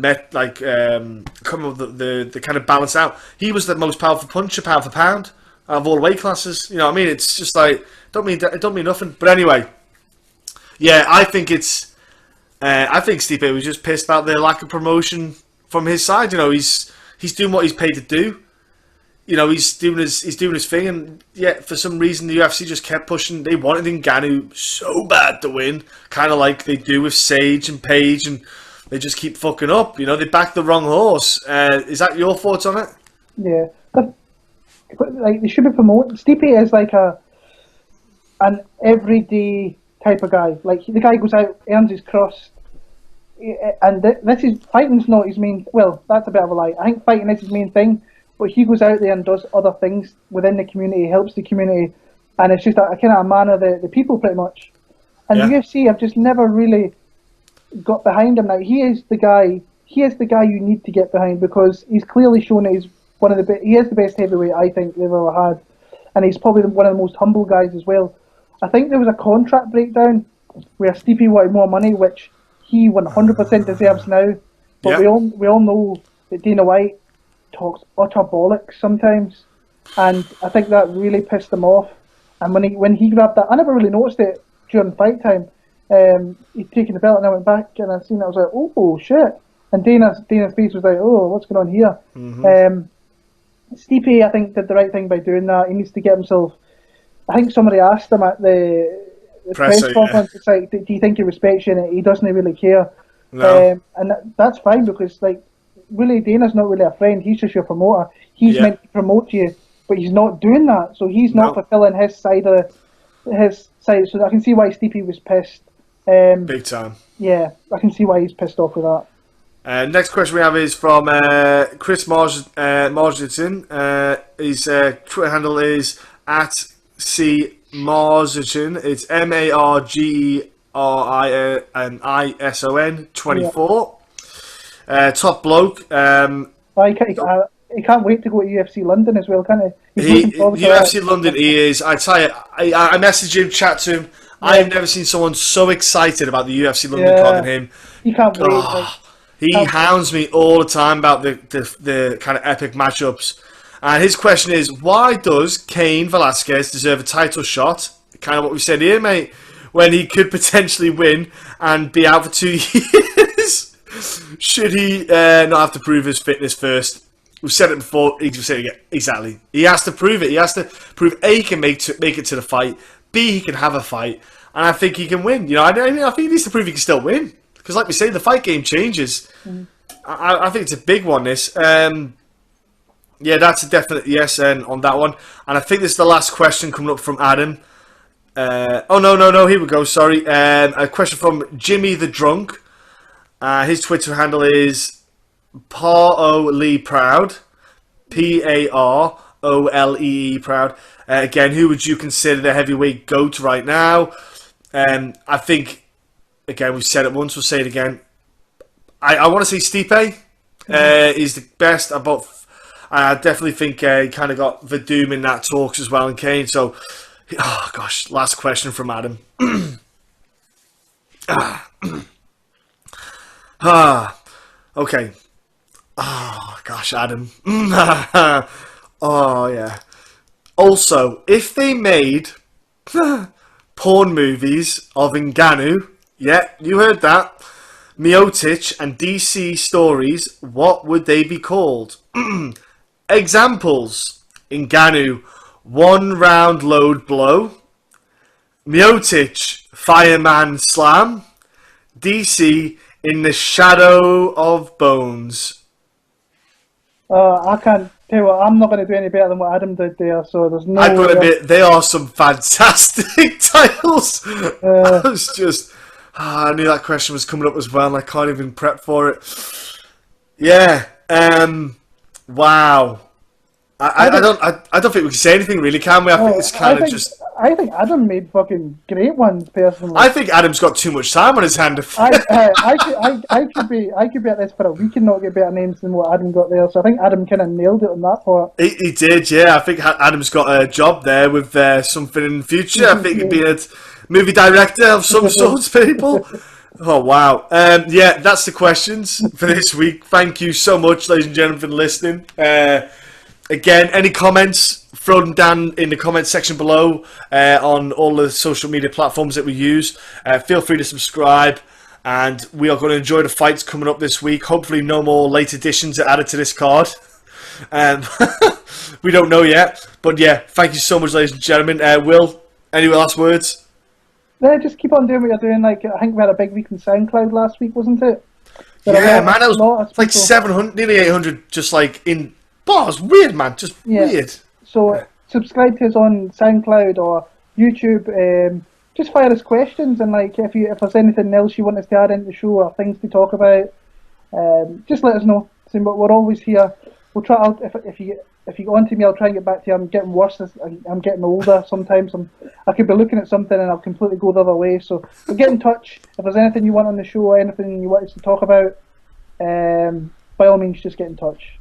kind of balance out. He was the most powerful puncher, pound for pound, out of all weight classes. You know what I mean? It's just like, it don't mean nothing. But anyway, yeah, I think Stipe was just pissed about the lack of promotion from his side. He's doing what he's paid to do. He's doing his thing, and yet for some reason the UFC just kept pushing. They wanted Ngannou so bad to win, kind of like they do with Sage and Page, and they just keep fucking up. They backed the wrong horse. Is that your thoughts on it? Yeah, but like they should be promoting. Stipe is like an everyday type of guy. Like the guy goes out, earns his crust. And this is fighting's not his main. Well, that's a bit of a lie. I think fighting is his main thing, but he goes out there and does other things within the community, helps the community, and it's just a kind of a man of the people, pretty much. And the UFC have just never really got behind him. Now he is the guy. He is the guy you need to get behind because he's clearly shown that he's one of the best. He is the best heavyweight I think they've ever had, and he's probably one of the most humble guys as well. I think there was a contract breakdown where Stipe wanted more money, which he 100% deserves now, but we all know that Dana White talks utter bollocks sometimes, and I think that really pissed him off. And when he grabbed that, I never really noticed it during fight time. he'd taken the belt, and I went back and I seen it. I was like, oh shit! And Dana's face was like, oh, what's going on here? Stipe, I think, did the right thing by doing that. He needs to get himself. I think somebody asked him at the press conference, it's like, do you think he respects you? And he doesn't really care. No. And that's fine, because like, really, Dana's not really a friend. He's just your promoter. He's meant to promote you, but he's not doing that. So he's not fulfilling his side of his side. So I can see why Stipe was pissed. Big time. Yeah, I can see why he's pissed off with that. Next question we have is from Chris Marsden. His Twitter handle is at @CMargison. It's MARGERINISON 24. Top bloke. He can't wait to go to UFC London as well, can he? UFC London, he is. I tell you, I messaged him, chat to him. Yeah. I have never seen someone so excited about the UFC London card than him. He can't wait. He hounds me all the time about the kind of epic matchups. And his question is, why does Cain Velasquez deserve a title shot? Kind of what we said here, mate. When he could potentially win and be out for 2 years. Should he not have to prove his fitness first? We've said it before. He's said it again. Exactly. He has to prove it. He has to prove A, he can make it to the fight. B, he can have a fight. And I think he can win. You know, I think he needs to prove he can still win. Because like we say, the fight game changes. I think it's a big one, this. Yeah, that's a definite yes on that one. And I think this is the last question coming up from Adam. No, here we go, sorry. A question from Jimmy the Drunk. His Twitter handle is Parolee Proud. P-A-R-O-L-E-E Proud. Again, who would you consider the heavyweight GOAT right now? I think, again, we've said it once, we'll say it again. I want to say Stipe is the best. I definitely think he kind of got Verdum in that talks as well, and Cain. So, oh gosh, last question from Adam. Okay. Oh gosh, Adam. Oh yeah. Also, if they made porn movies of Ngannou, yeah, you heard that, Miocic and DC stories, what would they be called? Examples: Ngannou, 1 round load blow. Miocic, fireman slam. DC, in the shadow of bones. I can't tell you what, I'm not going to do any better than what Adam did there, so there's no... I've got to admit, they are some fantastic titles. I was just... I knew that question was coming up as well, and I can't even prep for it. Yeah. Wow. I don't think we can say anything really, can we? I think it's kind of just... I think Adam made fucking great ones, personally. I think Adam's got too much time on his hand. I could be at this for a week and not get better names than what Adam got there. So I think Adam kind of nailed it on that part. He did, yeah. I think Adam's got a job there with something in the future. I think he'd be a movie director of some sorts, people. Oh, wow. Yeah, that's the questions for this week. Thank you so much, ladies and gentlemen, for listening. Again, any comments, throw them down in the comments section below on all the social media platforms that we use. Feel free to subscribe, and we are going to enjoy the fights coming up this week. Hopefully no more late additions are added to this card. We don't know yet. But yeah, thank you so much, ladies and gentlemen. Will, any last words? Yeah, just keep on doing what you're doing. Like, I think we had a big week in SoundCloud last week, wasn't it? Yeah, man, it was like 700, nearly 800, just like in... Oh, it's weird, man. Just weird. So subscribe to us on SoundCloud or YouTube. Just fire us questions, and like if there's anything else you want us to add into the show or things to talk about, just let us know. So we're always here. We'll try out if you get on to me, I'll try and get back to you. I'm getting worse. I'm getting older. Sometimes I could be looking at something and I'll completely go the other way. So get in touch if there's anything you want on the show or anything you want us to talk about. By all means, just get in touch.